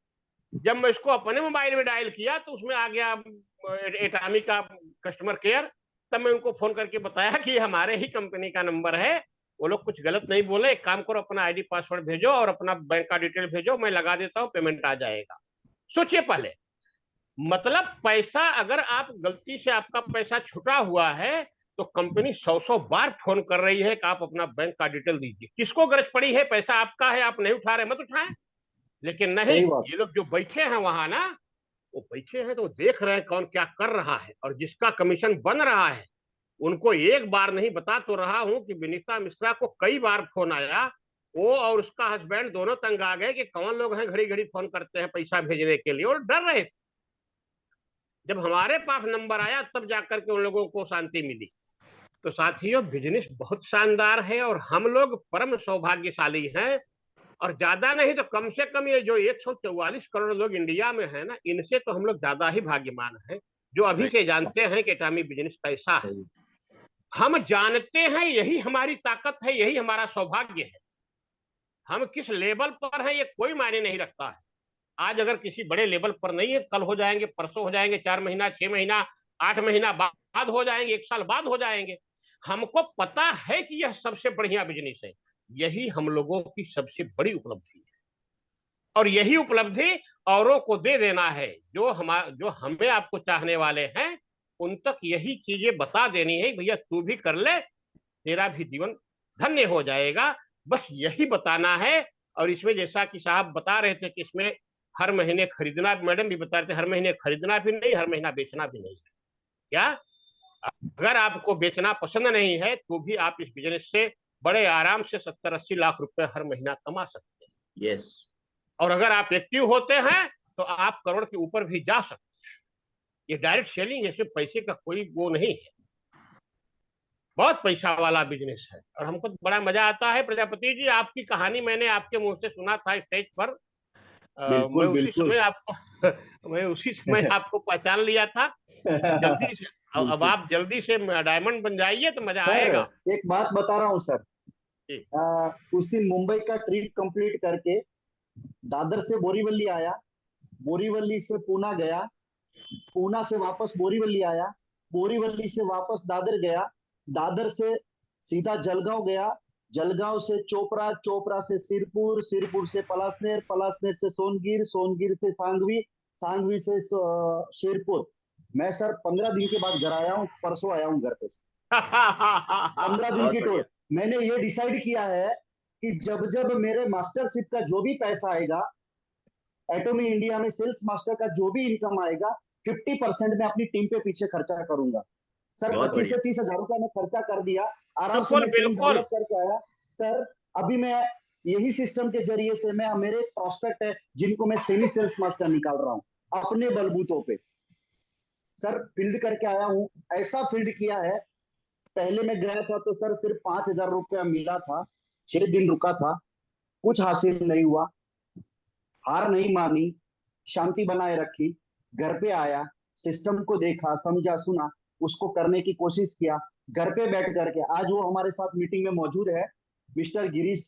जब मैं इसको अपने मोबाइल में डायल किया तो उसमें आ गया एटामी का कस्टमर केयर। तब मैं उनको फोन करके बताया कि हमारे ही कंपनी का नंबर है। वो लोग कुछ गलत नहीं बोले, एक काम करो अपना आईडी पासवर्ड भेजो और अपना बैंक का डिटेल भेजो, मैं लगा देता हूँ, पेमेंट आ जाएगा। सोचिए पहले, मतलब पैसा, अगर आप गलती से आपका पैसा छुटा हुआ है तो कंपनी 100 बार फोन कर रही है कि आप अपना बैंक का डिटेल दीजिए। किसको गरज पड़ी है, पैसा आपका है, आप नहीं उठा रहे, मत उठाएं। लेकिन नहीं, ये लोग जो बैठे हैं वहां ना, वो बैठे हैं तो देख रहे हैं कौन क्या कर रहा है, और जिसका कमीशन बन रहा है उनको एक बार नहीं बता तो रहा हूं कि विनीता मिश्रा को कई बार फोन आया। वो और उसका हस्बैंड दोनों तंग आ गए कि कौन लोग हैं घड़ी घड़ी फोन करते हैं पैसा भेजने के लिए, और डर रहे थे। जब हमारे पास नंबर आया तब जाकर के उन लोगों को शांति मिली। तो साथियों, बिजनेस बहुत शानदार है और हम लोग परम सौभाग्यशाली हैं। और ज्यादा नहीं तो कम से कम ये जो 144 करोड़ लोग इंडिया में है ना, इनसे तो हम लोग ज्यादा ही भाग्यमान हैं, जो अभी से जानते हैं कि एटॉमिक बिजनेस कैसा है। हम जानते हैं, यही हमारी ताकत है, यही हमारा सौभाग्य है। हम किस लेवल पर हैं ये कोई मायने नहीं रखता है। आज अगर किसी बड़े लेवल पर नहीं है, कल हो जाएंगे, परसों हो जाएंगे, 4 महीना, 6 महीना, 8 महीना बाद हो जाएंगे, 1 साल बाद हो जाएंगे। हमको पता है कि यह सबसे बढ़िया बिजनेस है। यही हम लोगों की सबसे बड़ी उपलब्धि है, और यही उपलब्धि औरों को दे देना है। जो हमें आपको चाहने वाले हैं उन तक यही चीजें बता देनी है, भैया तू भी कर ले, तेरा भी जीवन धन्य हो जाएगा। बस यही बताना है। और इसमें जैसा कि साहब बता रहे थे कि इसमें हर महीने खरीदना, मैडम भी बता रहे थे, हर महीने खरीदना भी नहीं, हर महीना बेचना भी नहीं। क्या अगर आपको बेचना पसंद नहीं है तो भी आप इस बिजनेस से बड़े आराम से 70-80 लाख रुपए हर महीना कमा सकते हैं। यस। और अगर आप एक्टिव होते हैं तो आप करोड़ के ऊपर भी जा सकते हैं। ये डायरेक्ट सेलिंग ऐसे पैसे का कोई वो नहीं है, बहुत पैसा वाला बिजनेस है। और हमको तो बड़ा मजा आता है। प्रजापति जी, आपकी कहानी मैंने आपके मुंह से सुना था स्टेज पर। मैं बिल्कुल उसी बिल्कुल। समय आपको मैं उसी समय आपको पहचान लिया था। जल्दी अब आप जल्दी से डायमंड बन जाइए तो मजा आएगा। सर एक बात बता रहा हूँ सर, जी। उस दिन मुंबई का ट्रिप कंप्लीट करके दादर से बोरीवली आया, बोरीवली से पूना गया, पूना से वापस बोरीवली आया, बोरीवली से वापस दादर गया, दादर से सीधा जलगांव गया, जलगांव से चोपड़ा, चोपड़ा से सिरपुर, सिरपुर से पलासनेर, पलासनेर से सोनगिर, सोनगिर से सांगवी, सांगवी से शेरपुर। मैं सर 15 दिन के बाद घर आया हूँ, परसों आया हूँ घर पे। 15 दिन की टूर। मैंने ये डिसाइड किया है कि जब जब मेरे मास्टरशिप का जो भी पैसा आएगा, एटॉमी इंडिया में सेल्स मास्टर का जो भी इनकम आएगा, 50% मैं अपनी टीम पे पीछे खर्चा करूंगा। सर 25 से 30 हजार रुपया मैं खर्चा कर दिया, आराम से मैं टीम डेवलप करके आया। सर अभी मैं यही सिस्टम के जरिए से मैं मेरे प्रोस्पेक्ट है जिनको मैं सेमी सेल्स मास्टर निकाल रहा हूँ अपने बलबूतों पे। सर फील्ड करके आया हूँ, ऐसा फील्ड किया है। पहले मैं गया था तो सर सिर्फ 5,000 रुपया मिला था, 6 दिन रुका था, कुछ हासिल नहीं हुआ, हार नहीं मानी, शांति बनाए रखी, घर पे आया, सिस्टम को देखा, समझा, सुना, उसको करने की कोशिश किया, घर पे बैठ करके। आज वो हमारे साथ मीटिंग में मौजूद है, मिस्टर गिरीश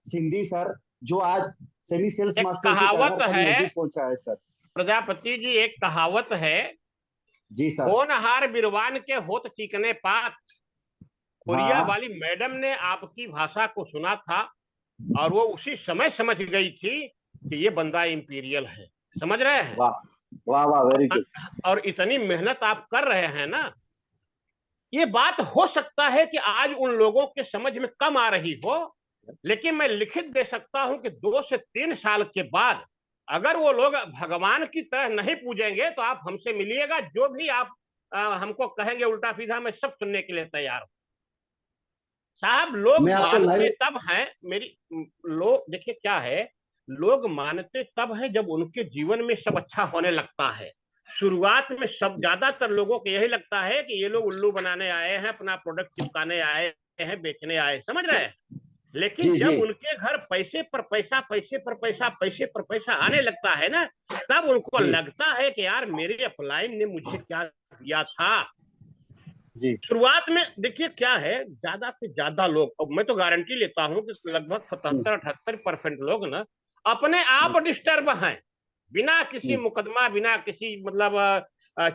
सिंधी सर, जो आज सेमी सेल्स मास्टर की कहावत है पहुंचा है सर। प्रजापति जी, एक कहावत है, जी सर, होनहार बिरवान के होत चिकने पात। कोरिया हाँ। वाली मैडम ने आपकी भाषा को सुना था और वो उसी समय समझ गई थी कि ये बंदा इंपीरियल है। समझ रहे हैं? वाह वाह वाह, वेरी गुड। और इतनी मेहनत आप कर रहे हैं ना, ये बात हो सकता है कि आज उन लोगों के समझ में कम आ रही हो, लेकिन मैं लिखित दे सकता हूं कि 2 से 3 साल के बाद अगर वो लोग भगवान की तरह नहीं पूजेंगे तो आप हमसे मिलिएगा, जो भी आप हमको कहेंगे उल्टा सीधा, मैं सब सुनने के लिए तैयार हूं साहब। लोग मानते तब हैं, मेरी लोग देखिए क्या है, लोग मानते तब है जब उनके जीवन में सब अच्छा होने लगता है। शुरुआत में सब ज्यादातर लोगों को यही लगता है कि ये लोग उल्लू बनाने आए हैं, अपना प्रोडक्ट चिपकाने आए हैं, बेचने आए, समझ रहे हैं। लेकिन जब उनके घर पैसे पर पैसा, पैसे पर पैसा, पैसे पर पैसा आने लगता है ना, तब उनको लगता है कि यार मेरे अपलाइन ने मुझे क्या दिया था। शुरुआत में देखिए क्या है, ज्यादा से ज्यादा लोग, अब मैं तो गारंटी लेता हूं कि लगभग 77-78% लोग ना अपने आप डिस्टर्ब हैं, बिना किसी मुकदमा, बिना किसी मतलब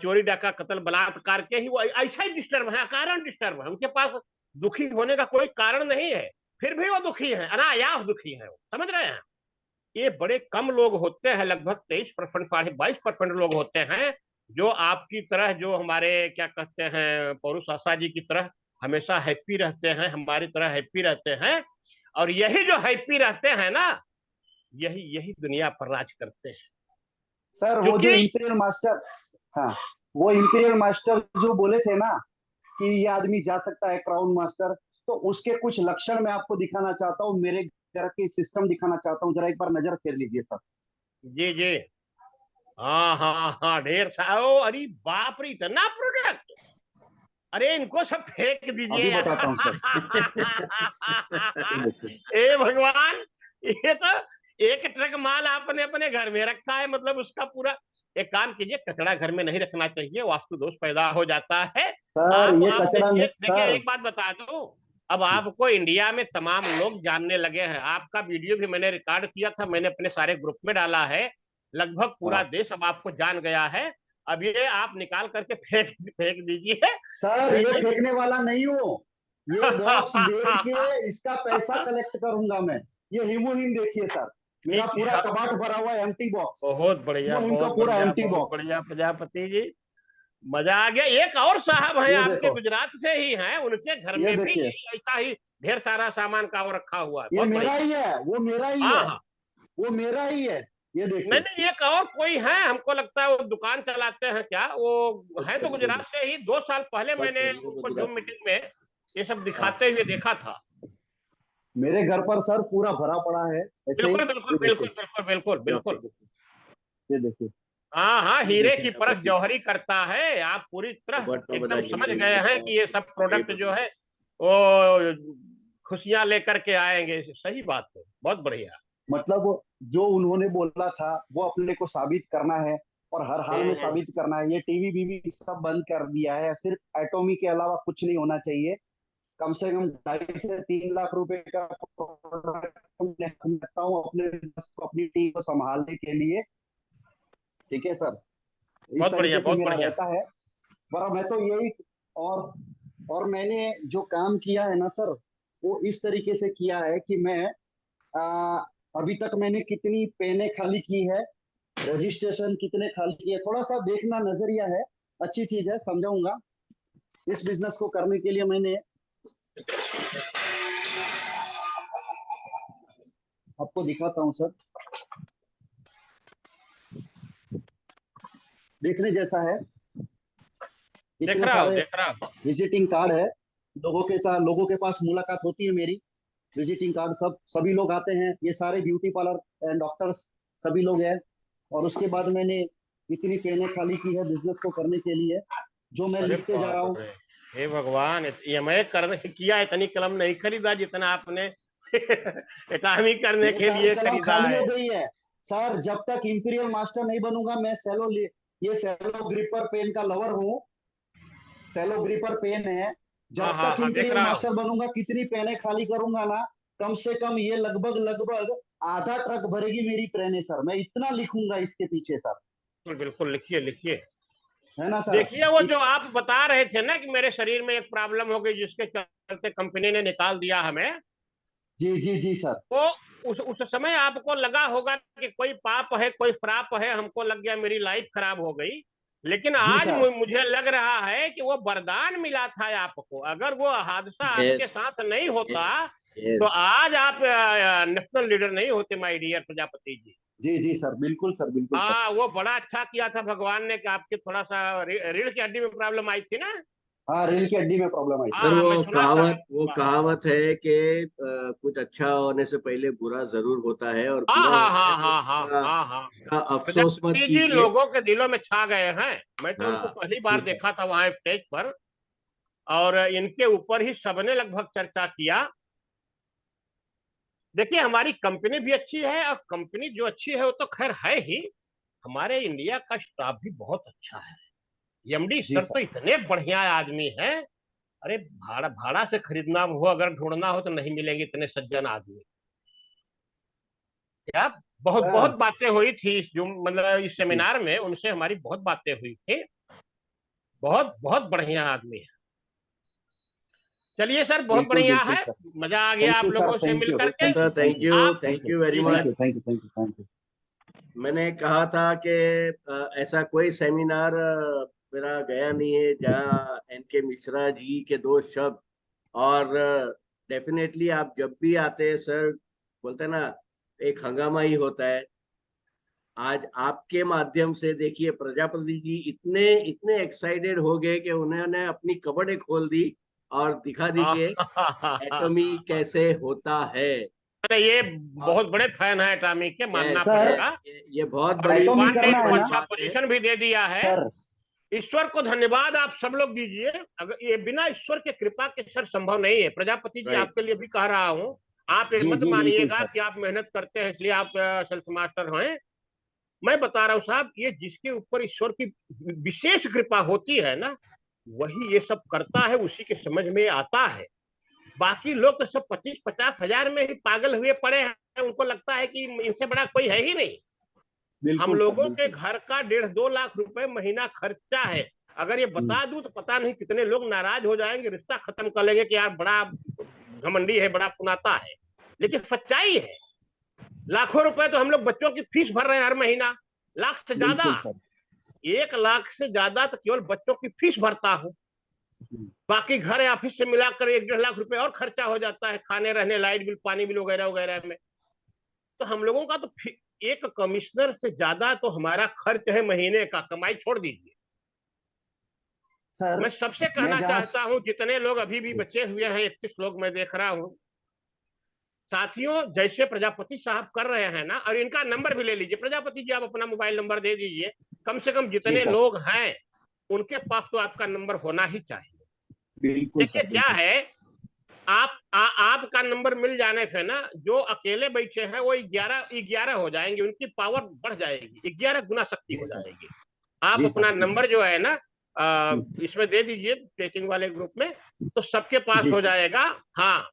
चोरी डाका कत्ल बलात्कार के ही वो ऐसा ही डिस्टर्ब है, कारण डिस्टर्ब है। उनके पास दुखी होने का कोई कारण नहीं है, फिर भी वो दुखी है, अनायास दुखी है, समझ रहे हैं। ये बड़े कम लोग होते हैं, लगभग 23%, 22.5% लोग होते हैं जो आपकी तरह, जो हमारे क्या कहते हैं पौरुष आशा जी की तरह हमेशा हैप्पी रहते हैं, हमारी तरह हैप्पी रहते हैं। और यही जो हैप्पी रहते हैं ना, यही यही दुनिया पर राज करते हैं सर। वो जो इंपीरियल मास्टर, हाँ, वो इंपीरियल मास्टर जो बोले थे ना कि ये आदमी जा सकता है क्राउन मास्टर, तो उसके कुछ लक्षण मैं आपको दिखाना चाहता हूँ, मेरे घर के सिस्टम दिखाना चाहता हूँ, जरा एक बार नजर फेर लीजिए सर। जी जी, हाँ हाँ हाँ, ढेर सारा, अरे बाप रे, इतना प्रोडक्ट, अरे इनको सब फेंक दीजिए। बताता हूँ सर। ए भगवान, ये तो एक ट्रक माल आपने अपने घर में रखा है, मतलब उसका पूरा। एक काम कीजिए, कचरा घर में नहीं रखना चाहिए, वास्तु दोष पैदा हो जाता है। सर ये कचरा देखिए एक बात बता दूं, अब आपको इंडिया में तमाम लोग जानने लगे हैं, आपका वीडियो भी मैंने रिकॉर्ड किया था, मैंने अपने सारे ग्रुप में डाला है, लगभग पूरा देश अब आपको जान गया है। अब ये आप निकाल करके फेंक दीजिए। सर ये फेंकने वाला नहीं हूँ, ये बॉक्स बेच के इसका पैसा कलेक्ट करूंगा मैं। ये हिमोहिम देखिए सर, मेरा पूरा कबाट भरा हुआ एम्प्टी बॉक्स। बहुत बढ़िया, बहुत पूरा एम्प्टी बॉक्स। बढ़िया प्रजापति जी, मजा आ गया। एक और साहब है आपके गुजरात से ही हैं, उनके घर में भी ऐसा ही ढेर सारा सामान का रखा हुआ है। ये मेरा ही है, वो मेरा ही है, वो मेरा ही है, ये देखिए। नहीं, एक और कोई है, हमको लगता है वो दुकान चलाते हैं क्या, वो है तो गुजरात से ही। 2 साल पहले मैंने उनको जूम मीटिंग में ये सब दिखाते हुए देखा था। मेरे घर पर सर पूरा भरा पड़ा है ऐसे। बिल्कुल बिल्कुल बिल्कुल बिल्कुल बिल्कुल बिल्कुल, ये देखिए। हाँ हाँ, हीरे की परख जौहरी करता है। आप पूरी तरह एकदम समझ गए हैं कि ये सब प्रोडक्ट जो है वो खुशियां लेकर के आएंगे। सही बात है, बहुत बढ़िया। मतलब जो उन्होंने बोला था वो अपने को साबित करना है, और हर हाल में साबित करना है। ये टीवी बीवी सब बंद कर दिया है, सिर्फ एटॉमी के अलावा कुछ नहीं होना चाहिए। कम से कम 2.5 से 3 लाख रुपए का मैं रखता हूँ अपने business को, अपनी टीम को संभालने के लिए। ठीक है सर, इस बहुत बढ़िया, तरीके से बहुत मेरा बढ़िया। रहता है। पर मैं तो यही और और मैंने जो काम किया है ना सर, वो इस तरीके से किया है कि मैं आ, अभी तक मैंने कितनी पेनें खाली की है, रजिस्ट्रेशन कितने खाली किए, थोड़ा सा देखना नजरिया है, अच्छी चीज है, समझाऊंगा। इस बिजनेस को करने के लिए मैंने आपको दिखाता हूँ सर, देखने जैसा है। देख इतने रहा हूँ, सारे देख रहा हूँ। विजिटिंग कार्ड है, लोगों के पास मुलाकात होती है मेरी। विजिटिंग कार्ड सभी लोग आते हैं, ये सारे ब्यूटी पार्लर एंड डॉक्टर्स सभी लोग हैं। और उसके बाद मैंने इतनी पेनें खाली की है बिजनेस को करने के लिए, जो मैं अरे लिखते जा रहा बाप हूँ। रे, हे भगवान, ईएमआई करने किया, इतनी कलम नहीं खरीदा जितना आपने एटामी करने ये के सारी लिए कलम खरीदा खाली हो है। गई है सर। जब तक इंपीरियल मास्टर नहीं बनूंगा, मैं ये सेलो ग्रिपर पेन का लवर हूँ। सेलो ग्रिपर पेन है। हाँ जब हाँ तक हाँ, देख इंपीरियल रहा हूँ। मास्टर बनूंगा, कितनी पेने खाली करूंगा ना, कम से कम ये लगभग लगभग आधा ट्रक भरेगी मेरी पेने सर। मैं इतना लिखूंगा इसके पीछे सर, बिल्कुल बिल्कुल, लिखिए लिखिए। है ना सर। देखिए, वो जो आप बता रहे थे ना कि मेरे शरीर में एक प्रॉब्लम हो गई जिसके चलते कंपनी ने निकाल दिया हमें, जी जी जी सर। वो उस समय आपको लगा होगा कि कोई पाप है, कोई श्राप है, हमको लग गया, मेरी लाइफ खराब हो गई। लेकिन जी आज सर। मुझे लग रहा है कि वो वरदान मिला था आपको। अगर वो हादसा आपके यस, साथ नहीं होता तो यस। आज आप नेशनल लीडर नहीं होते, माय डियर प्रजापति जी। जी जी सर, बिल्कुल सर, बिल्कुल सर। हाँ, वो बड़ा अच्छा किया था भगवान ने कि आपके थोड़ा सा रीढ़ की हड्डी में प्रॉब्लम आई थी ना। हाँ, रेल की हड्डी में प्रॉब्लम आई थी। सर हाँ, मैं सुना था। वो कहावत है कि कुछ अच्छा होने से पहले बुरा जरूर होता है, और हाँ बुरा हाँ होता है हाँ तो हाँ हाँ उसका हाँ हाँ। उसका अफसोस मत प्रजापति जी कीजिए। लोगों के दिलों में छा गए हैं। मैं तो उनको हाँ पहली जी बार सर। देखा था वहां स्टेज पर, और इनके ऊपर ही सबने लगभग चर्चा किया। देखिए, हमारी कंपनी भी अच्छी है, और कंपनी जो अच्छी है वो तो खैर है ही, हमारे इंडिया का स्टाफ भी बहुत अच्छा है। एमडी जी सर तो सर। इतने बढ़िया आदमी हैं। अरे, भाड़ा भाड़ा से खरीदना हो, अगर ढूंढना हो तो नहीं मिलेंगे इतने सज्जन आदमी। क्या, बहुत बहुत सर बातें हुई थी जो मतलब इस जी सेमिनार में उनसे हमारी बहुत बातें हुई थी। बहुत बहुत बढ़िया आदमी है। चलिए सर, बहुत बिल्कुल बढ़िया बिल्कुल है। सर। मजा आ गया थैंक आप यू सर, लोगों से थैंक मिल यू, करके। Thank you, sir, thank thank you, you, आप thank you very thank much. You, thank you, thank you, thank you. मैंने कहा था कि ऐसा कोई सेमिनार मेरा गया नहीं है जहाँ एनके मिश्रा जी के दो शब्द, और डेफिनेटली आप जब भी आते हैं सर, बोलते हैं ना, एक हंगामा ही होता है। आज आपके माध्यम से देखिए, प्रजापति जी इतने इतने एक्साइटेड हो गए कि उन्होंने अपनी कबर्डें खोल दी और दिखा दी कि एटॉमी कैसे होता है। अरे, ये और बहुत बड़े फैन है टॉमी के, मानना यस, सर, पड़ेगा। ये बहुत और बड़ी एटॉमी भगवान ने करना बहुत है इनको बड़ी ना अच्छा बात है। पोजीशन भी दे दिया है। सर। ईश्वर को धन्यवाद आप सब लोग दीजिए। अगर ये बिना ईश्वर के कृपा के सर संभव नहीं है। प्रजापति जी, राइट। आपके लिए भी कह रहा हूँ, आप ये जी मत जी बिल्कुल मानिएगा सर। कि आप मेहनत करते हैं इसलिए आप सेल्फ मास्टर हैं। मैं बता रहा हूँ साहब, ये जिसके ऊपर ईश्वर की विशेष कृपा होती है ना, वही ये सब करता है, उसी के समझ में आता है। बाकी लोग तो सब 25-50 हजार में ही पागल हुए पड़े हैं। उनको लगता है कि इनसे बड़ा कोई है ही नहीं। हम बिल्कुल सर, लोगों के बिल्कुल। घर का 1.5-2 लाख रुपए महीना खर्चा है। अगर ये हम्म, बता दूं तो पता नहीं कितने लोग नाराज हो जाएंगे, रिश्ता खत्म कर लेंगे कि यार बड़ा घमंडी है, बड़ा पुनाता है। लेकिन सच्चाई है। लाखों रुपए तो हम लोग बच्चों की फीस भर रहे हैं हर महीना, लाख से ज्यादा। बिल्कुल सर। 1 लाख से ज्यादा तो केवल बच्चों की फीस भरता हूँ। हम्म, बाकी घर या ऑफिस से मिलाकर 1-1.5 लाख रुपए और खर्चा हो जाता है, खाने रहने, लाइट बिल, पानी बिल वगैरह वगैरह में। तो हम लोगों का तो एक कमिश्नर से ज्यादा तो हमारा खर्च है महीने का, कमाई छोड़ दीजिए। सर मैं सबसे मैं कहना जहाँ चाहता हूं, जितने लोग अभी भी बचे हुए हैं, 21 लोग मैं देख रहा हूं साथियों, जैसे प्रजापति साहब कर रहे हैं ना, और इनका नंबर भी ले लीजिए। प्रजापति जी, आप अपना मोबाइल नंबर दे दीजिए। कम से कम जी जितने सर, लोग हैं उनके पास तो आपका नंबर होना ही चाहिए। बिल्कुल देखिए सर, क्या बिल्कुल। है, आपका नंबर मिल जाने से ना जो अकेले बैठे हैं वो 11 हो जाएंगे, उनकी पावर बढ़ जाएगी, 11 गुना शक्ति जी हो सर। जाएगी। आप जी अपना सर। नंबर जो है ना इसमें दे दीजिए चेकिंग वाले ग्रुप में, तो सबके पास जी हो सर। जाएगा। हाँ,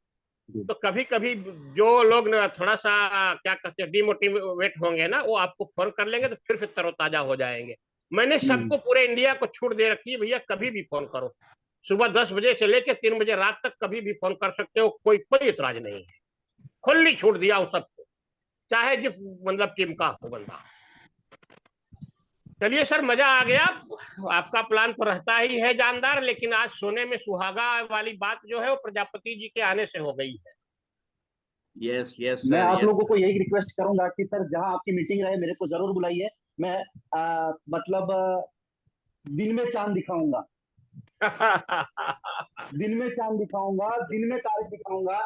जी। तो कभी कभी जो लोग ना थोड़ा सा क्या कहते हैं डिमोटिवेट होंगे ना, वो आपको फोन कर लेंगे तो फिर से तरोताजा हो जाएंगे। मैंने सबको पूरे इंडिया को छूट दे रखी है, भैया कभी भी फोन करो, सुबह 10 बजे से लेकर 3 बजे रात तक कभी भी फोन कर सकते हो, कोई कोई इतराज नहीं है। खुली छूट दिया हूं सबको, चाहे जिस मतलब टीम का हो बंदा। चलिए सर, मजा आ गया। आपका प्लान तो रहता ही है जानदार, लेकिन आज सोने में सुहागा वाली बात जो है वो प्रजापति जी के आने से हो गई है। यस यस मैं सर, आप यस। लोगों को यही रिक्वेस्ट करूंगा कि सर जहां आपकी मीटिंग रहे मेरे को जरूर बुलाइए। मैं मतलब दिन में चांद दिखाऊंगा, दिन में चांद दिखाऊंगा, दिन में तारे दिखाऊंगा।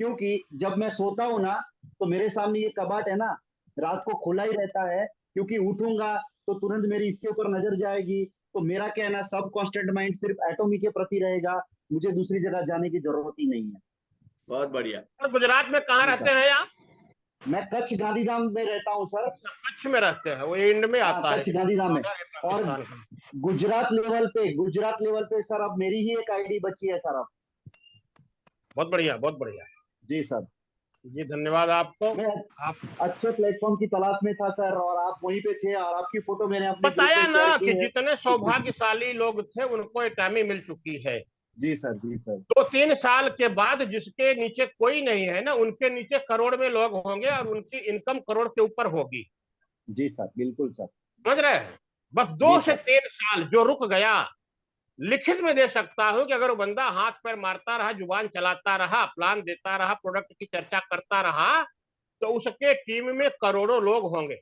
क्योंकि जब मैं सोता हूं ना तो मेरे सामने ये कबाट है ना, रात को खुला ही रहता है। क्योंकि उठूंगा तो तुरंत मेरी इसके ऊपर नजर जाएगी। तो मेरा क्या है ना, सब कॉन्स्टेंट माइंड सिर्फ एटॉमी के प्रति रहेगा। मुझे दूसरी जगह जाने की जरूरत ही नहीं है। बहुत बढ़िया। और गुजरात में कहाँ जी रहते सर। हैं आप? मैं कच्छ गांधीधाम में रहता हूँ सर। अच्छा, कच्छ में रहते हैं, वो एंड में हाँ, आता है कच्छ गांधीधाम में। बॉर्डर है और पाकिस्तान का। गुजरात लेवल पे सर अब मेरी ही एक आईडी बची है सर अब। बहुत बढ़िया, बहुत बढ़िया। जी सर। जी धन्यवाद आपको। मैं आप अच्छे प्लेटफॉर्म की तलाश में था सर, और आप वहीं पे थे, और आपकी फोटो मैंने अपने ग्रुप बताया पे शेयर ना की कि है। जितने सौभाग्यशाली लोग थे उनको एटामी मिल चुकी है। जी सर। जी सर। 2-3 साल के बाद जिसके नीचे कोई नहीं है ना, उनके नीचे करोड़ में लोग होंगे और उनकी इनकम करोड़ के ऊपर होगी। जी सर, बिल्कुल सर। समझ रहे हैं? बस जी 2 से 3 साल जो रुक गया, लिखित में दे सकता हूं कि अगर वो बंदा हाथ पैर मारता रहा, जुबान चलाता रहा, प्लान देता रहा, प्रोडक्ट की चर्चा करता रहा, तो उसके टीम में करोड़ों लोग होंगे।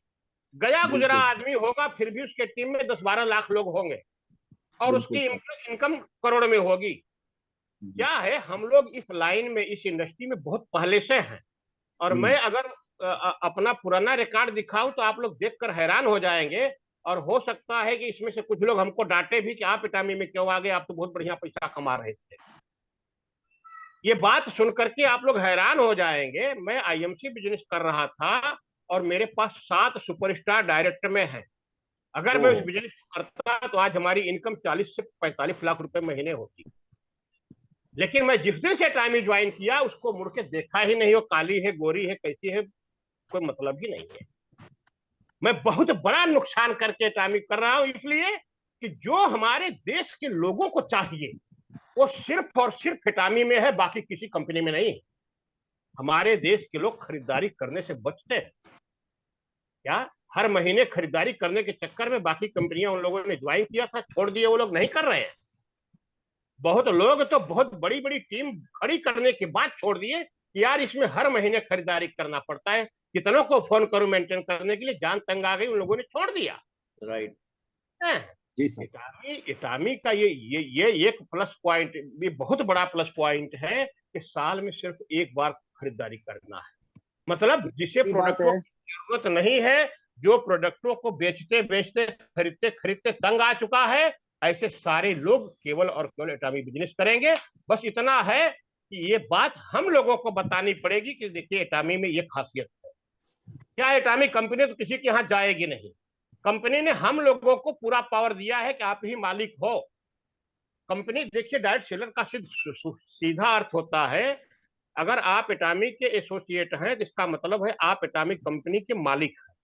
गया गुजरा बिल्कुल। आदमी होगा फिर भी उसके टीम में 10-12 लाख लोग होंगे और बिल्कुल उसकी सर। इनकम करोड़ में होगी। जी। क्या है, हम लोग इस लाइन में, इस इंडस्ट्री में बहुत पहले से हैं। और मैं अगर अपना पुराना रिकॉर्ड दिखाऊं तो आप लोग देखकर हैरान हो जाएंगे। और हो सकता है कि इसमें से कुछ लोग हमको डांटे भी कि आप इटामी में क्यों आ गए, आप तो बहुत बढ़िया पैसा कमा रहे थे। ये बात सुन करके आप लोग हैरान हो जाएंगे। मैं आईएमसी बिजनेस कर रहा था और मेरे पास 7 सुपरस्टार डायरेक्टर में है। अगर मैं उस बिजनेस को करता तो आज हमारी इनकम 40 से 45 लाख रुपए महीने होती। लेकिन मैं जिस दिन से टाइम ज्वाइन किया उसको मुड़ के देखा ही नहीं, वो काली है, गोरी है, कैसी है, कोई मतलब ही नहीं है। मैं बहुत बड़ा नुकसान करके टाइम कर रहा हूं, इसलिए कि जो हमारे देश के लोगों को चाहिए वो सिर्फ और सिर्फ इटामी में है, बाकी किसी कंपनी में नहीं। हमारे देश के लोग खरीदारी करने से बचते हैं क्या? हर महीने खरीदारी करने के चक्कर में बाकी कंपनियां उन लोगों ने ज्वाइन किया था, छोड़ दिए, वो लोग नहीं कर रहे हैं। बहुत लोग तो बहुत बड़ी बड़ी टीम खड़ी करने के बाद छोड़ दिए कि यार इसमें हर महीने खरीदारी करना पड़ता है, कितनों को फोन करूं मेंटेन करने के लिए, जान तंग आ गई, उन लोगों ने छोड़ दिया। राइट। जी सर। इटामी का ये एक प्लस पॉइंट, ये बहुत बड़ा प्लस पॉइंट है कि साल में सिर्फ एक बार खरीदारी करना है। मतलब जिसे की बात प्रोडक्टों है। की जरूरत नहीं है, जो प्रोडक्टों को बेचते बेचते खरीदते खरीदते तंग आ चुका है, ऐसे सारे लोग केवल और केवल इटामी बिजनेस करेंगे। बस इतना है कि ये बात हम लोगों को बतानी पड़ेगी कि देखिए इटामी में ये खासियत है। क्या इटामी कंपनी तो किसी के यहाँ जाएगी नहीं। कंपनी ने हम लोगों को पूरा पावर दिया है कि आप ही मालिक हो। कंपनी, देखिए डायरेक्ट सेलर का सीधा अर्थ होता है, अगर आप इटामी के एसोसिएट हैं तो इसका मतलब है आप इटामी कंपनी के मालिक हैं।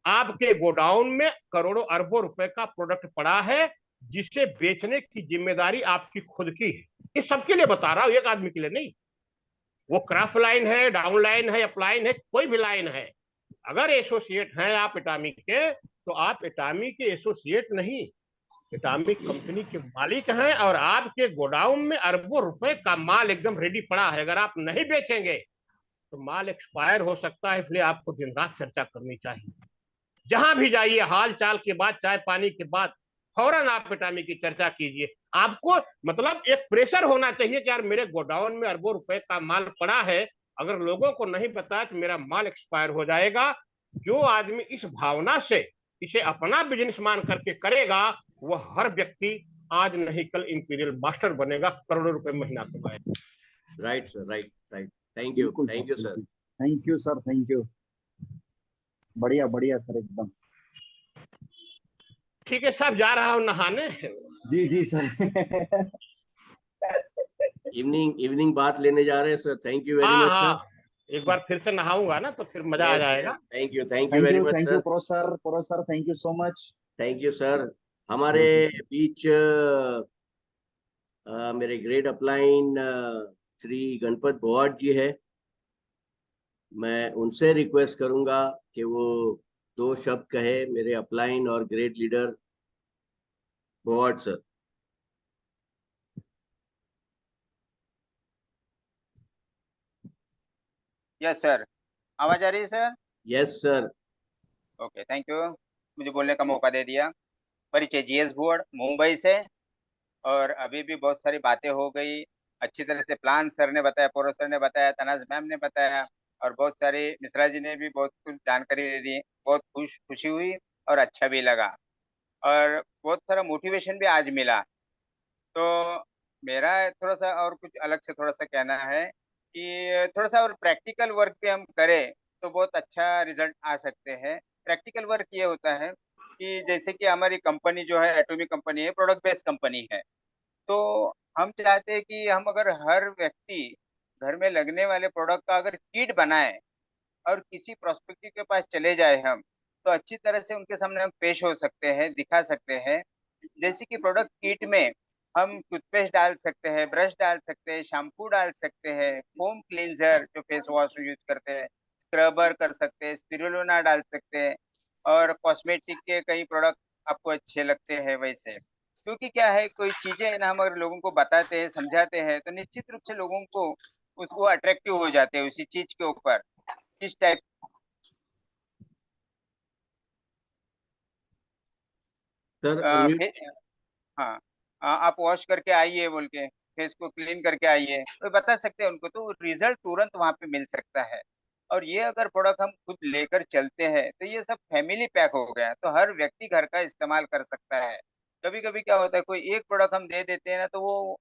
आपके गोडाउन में करोड़ों अरबों रुपए का प्रोडक्ट पड़ा है जिसे बेचने की जिम्मेदारी आपकी खुद की है। ये सबके लिए बता रहा हूं, एक आदमी के लिए नहीं। वो क्राफ्ट लाइन है, डाउन लाइन है, अपलाइन है, कोई भी लाइन है, अगर एसोसिएट हैं आप इटामी के, तो आप इटामी के एसोसिएट नहीं, इटामी कंपनी के मालिक हैं। और आपके गोडाउन में अरबों रुपए का माल एकदम रेडी पड़ा है। अगर आप नहीं बेचेंगे तो माल एक्सपायर हो सकता है, इसलिए आपको दिन रात चर्चा करनी चाहिए। जहां भी जाइए, हाल चाल के बाद, चाय पानी के बाद, फौरन आप इटामी की चर्चा कीजिए। आपको मतलब एक प्रेशर होना चाहिए कि यार मेरे गोडाउन में अरबों रुपए का माल पड़ा है, अगर लोगों को नहीं पता तो मेरा माल एक्सपायर हो जाएगा। जो आदमी इस भावना से इसे अपना बिजनेस मान करके करेगा, वह हर व्यक्ति आज नहीं कल इंपीरियल मास्टर बनेगा, करोड़ों रुपए महीना कमाएगा। Right sir, right right. Thank you sir. Thank you sir, thank you. बढ़िया बढ़िया सर, एकदम। ठीक है साहब, जा रहा हूँ नहाने। जी जी सर। इवनिंग इवनिंग बात लेने जा रहे हैं सर। थैंक यू वेरी हाँ मच सर। हाँ, एक बार फिर से नहाऊंगा ना तो फिर मजा आ यस यस, जाएगा। Thank you very much thank you sir. Pro sir, thank you so much. Thank you sir. हमारे बीच मेरे ग्रेट अपलाइन श्री गणपत बोआट जी है। मैं उनसे रिक्वेस्ट करूंगा कि वो दो शब्द कहे, मेरे अपलाइन और ग्रेट लीडर बोआट सर। यस सर, आवाज आ रही है sir? Yes sir. Okay, thank you, मुझे बोलने का मौका दे दिया। परिचय जीएस बोर्ड मुंबई से। और अभी भी बहुत सारी बातें हो गई, अच्छी तरह से प्लान सर ने बताया, पौरव सर ने बताया, तनाज मैम ने बताया, और बहुत सारी मिश्रा जी ने भी बहुत कुछ जानकारी दे दी। बहुत खुशी हुई और अच्छा भी लगा, और बहुत सारा मोटिवेशन भी आज मिला। तो मेरा थोड़ा सा और कुछ अलग से थोड़ा सा कहना है कि थोड़ा सा और प्रैक्टिकल वर्क पे हम करें तो बहुत अच्छा रिजल्ट आ सकते हैं। प्रैक्टिकल वर्क ये होता है कि जैसे कि हमारी कंपनी जो है एटॉमिक कंपनी है, प्रोडक्ट बेस्ड कंपनी है। तो हम चाहते हैं कि हम अगर हर व्यक्ति घर में लगने वाले प्रोडक्ट का अगर किट बनाए और किसी प्रोस्पेक्टिव के पास चले जाए हम, तो अच्छी तरह से उनके सामने हम पेश हो सकते हैं, दिखा सकते हैं। जैसे कि प्रोडक्ट किट में हम टूथपेस्ट डाल सकते हैं, ब्रश डाल सकते हैं, शैम्पू डाल सकते हैं, फोम क्लींजर जो फेस वॉश यूज करते हैं, स्क्रबर कर सकते हैं, स्पिरुलिना डाल सकते हैं, और कॉस्मेटिक के कई प्रोडक्ट आपको अच्छे लगते हैं वैसे। क्योंकि क्या है, कोई चीजें ना हम अगर लोगों को बताते हैं, समझाते हैं, तो निश्चित रूप से लोगों को उसको अट्रैक्टिव हो जाते हैं उसी चीज के ऊपर। किस टाइप सर म्यूट। फे हाँ, आप वॉश करके आइए बोल के, फेस को क्लीन करके आइए, तो बता सकते हैं उनको, तो रिजल्ट तुरंत वहाँ पे मिल सकता है। और ये अगर प्रोडक्ट हम खुद लेकर चलते हैं तो ये सब फैमिली पैक हो गया, तो हर व्यक्ति घर का इस्तेमाल कर सकता है। कभी-कभी क्या होता है, कोई एक प्रोडक्ट हम दे देते हैं ना, तो वो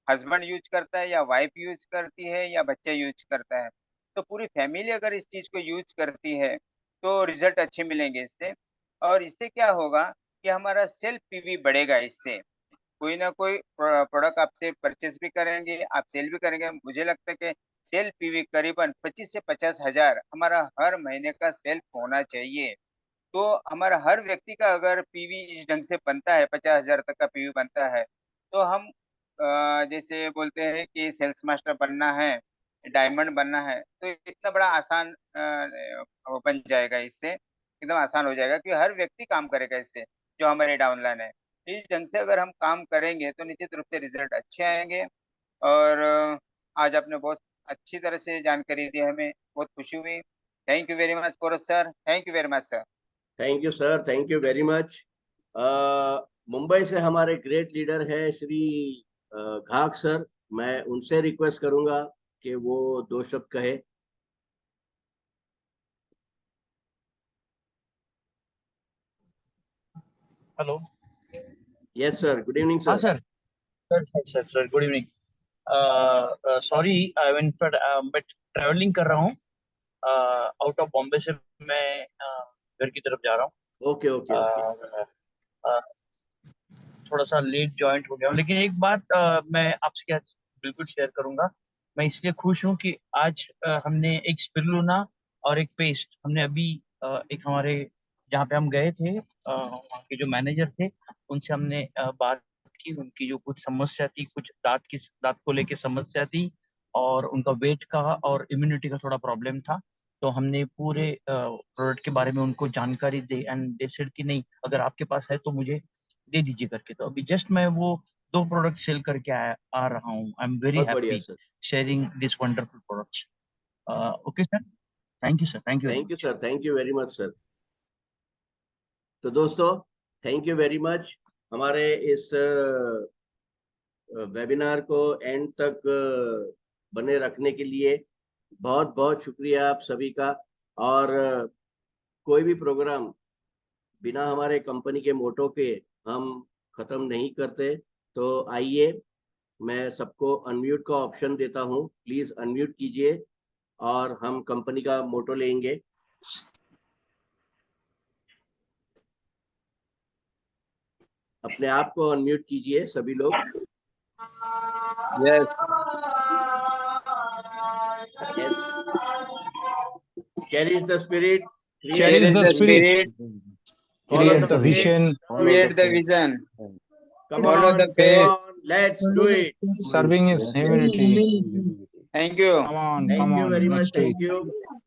हस्बैंड यूज़ करता है या वाइफ यूज़ करती है या बच्चा यूज़ करता है। तो पूरी फैमिली अगर इस चीज़ को यूज़ करती है, तो रिजल्ट अच्छे मिलेंगे इससे। और इससे क्या होगा कि हमारा सेल्फ पीवी बढ़ेगा इससे। कोई ना कोई प्रोडक्ट आपसे परचेज़ भी करेंगे, आप सेल भी करेंगे। मुझे लगता है कि सेल पीवी करीबन 25 से 50 हज़ार हमारा हर महीने का सेल्फ होना चाहिए। तो हमारा हर व्यक्ति का अगर पीवी इस ढंग से बनता है, 50,000 तक का पीवी बनता है, तो हम जैसे बोलते हैं कि सेल्स मास्टर बनना है, डायमंड बनना है, तो इतना बड़ा आसान वो बन जाएगा इससे, एकदम आसान हो जाएगा कि हर व्यक्ति काम करेगा इससे, जो हमारे डाउनलाइन है। इस ढंग से अगर हम काम करेंगे तो निश्चित रूप से रिज़ल्ट अच्छे आएँगे। और आज आपने बहुत अच्छी तरह से जानकारी दी हमें, बहुत खुशी हुई। Thank you very much Poras sir, thank you very much sir. Thank you sir, thank you very much. Mumbai से हमारे ग्रेट लीडर है श्री घाक सर। मैं उनसे रिक्वेस्ट करूंगा कि वो दो शब्द कहे। Hello. Yes sir, good evening हाँ sir. Sir. Sir good evening. Sorry, I mean मैं ट्रैवलिंग कर रहा हूँ आउट ऑफ बॉम्बे से। मैं घर की तरफ जा रहा हूँ। Okay okay okay. अ, अ, थोड़ा सा लेट जॉइंट हो गया हूँ, लेकिन एक बात मैं आपसे आज बिल्कुल शेयर करूंगा। मैं इसलिए खुश हूँ कि आज हमने एक स्पिरुलिना और एक पेस्ट हमने अभी एक हमारे जहाँ पे हम गए थे, वहाँ के जो मैनेजर थे उनसे हमने बात की। उनकी जो कुछ समस्या थी, कुछ दांत को लेके समस्या थी, और उनका वेट का और इम्यूनिटी का थोड़ा प्रॉब्लम था। तो हमने पूरे प्रोडक्ट के बारे में उनको जानकारी दी, एंड दे सेड कि नहीं, अगर आपके पास है तो मुझे दे दीजिए करके। तो अभी जस्ट मैं वो दो प्रोडक्ट सेल करके आ रहा हूँ। आई एम वेरी बहुत बढ़िया happy sir. Sharing this wonderful products. Okay sir, thank you sir, thank you very thank you much. Sir, thank you very much sir. तो दोस्तों, थैंक यू वेरी मच हमारे इस webinar को and तक बने रखने के लिए। बहुत बहुत शुक्रिया आप सभी का। और कोई भी प्रोग्राम बिना हमारे कंपनी के मोटो के हम खत्म नहीं करते। तो आइए, मैं सबको अनम्यूट का ऑप्शन देता हूँ, प्लीज अनम्यूट कीजिए और हम कंपनी का मोटो लेंगे। अपने आप को अनम्यूट कीजिए सभी लोग। Yes Yes. Carries the spirit, Cherish the spirit, follow create the faith, vision, create the vision, come follow on, the come faith, on, let's do it. serving is humanity. Thank you. Come Thank you on, very much, next week. thank you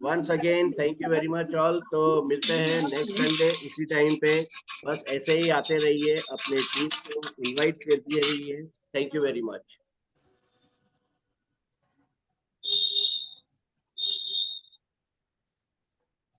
once again, thank you very much all। तो मिलते हैं next Sunday इसी time पे। बस ऐसे ही आते रहिए, अपने टीम को इनवाइट करते रहिए। Thank you very much.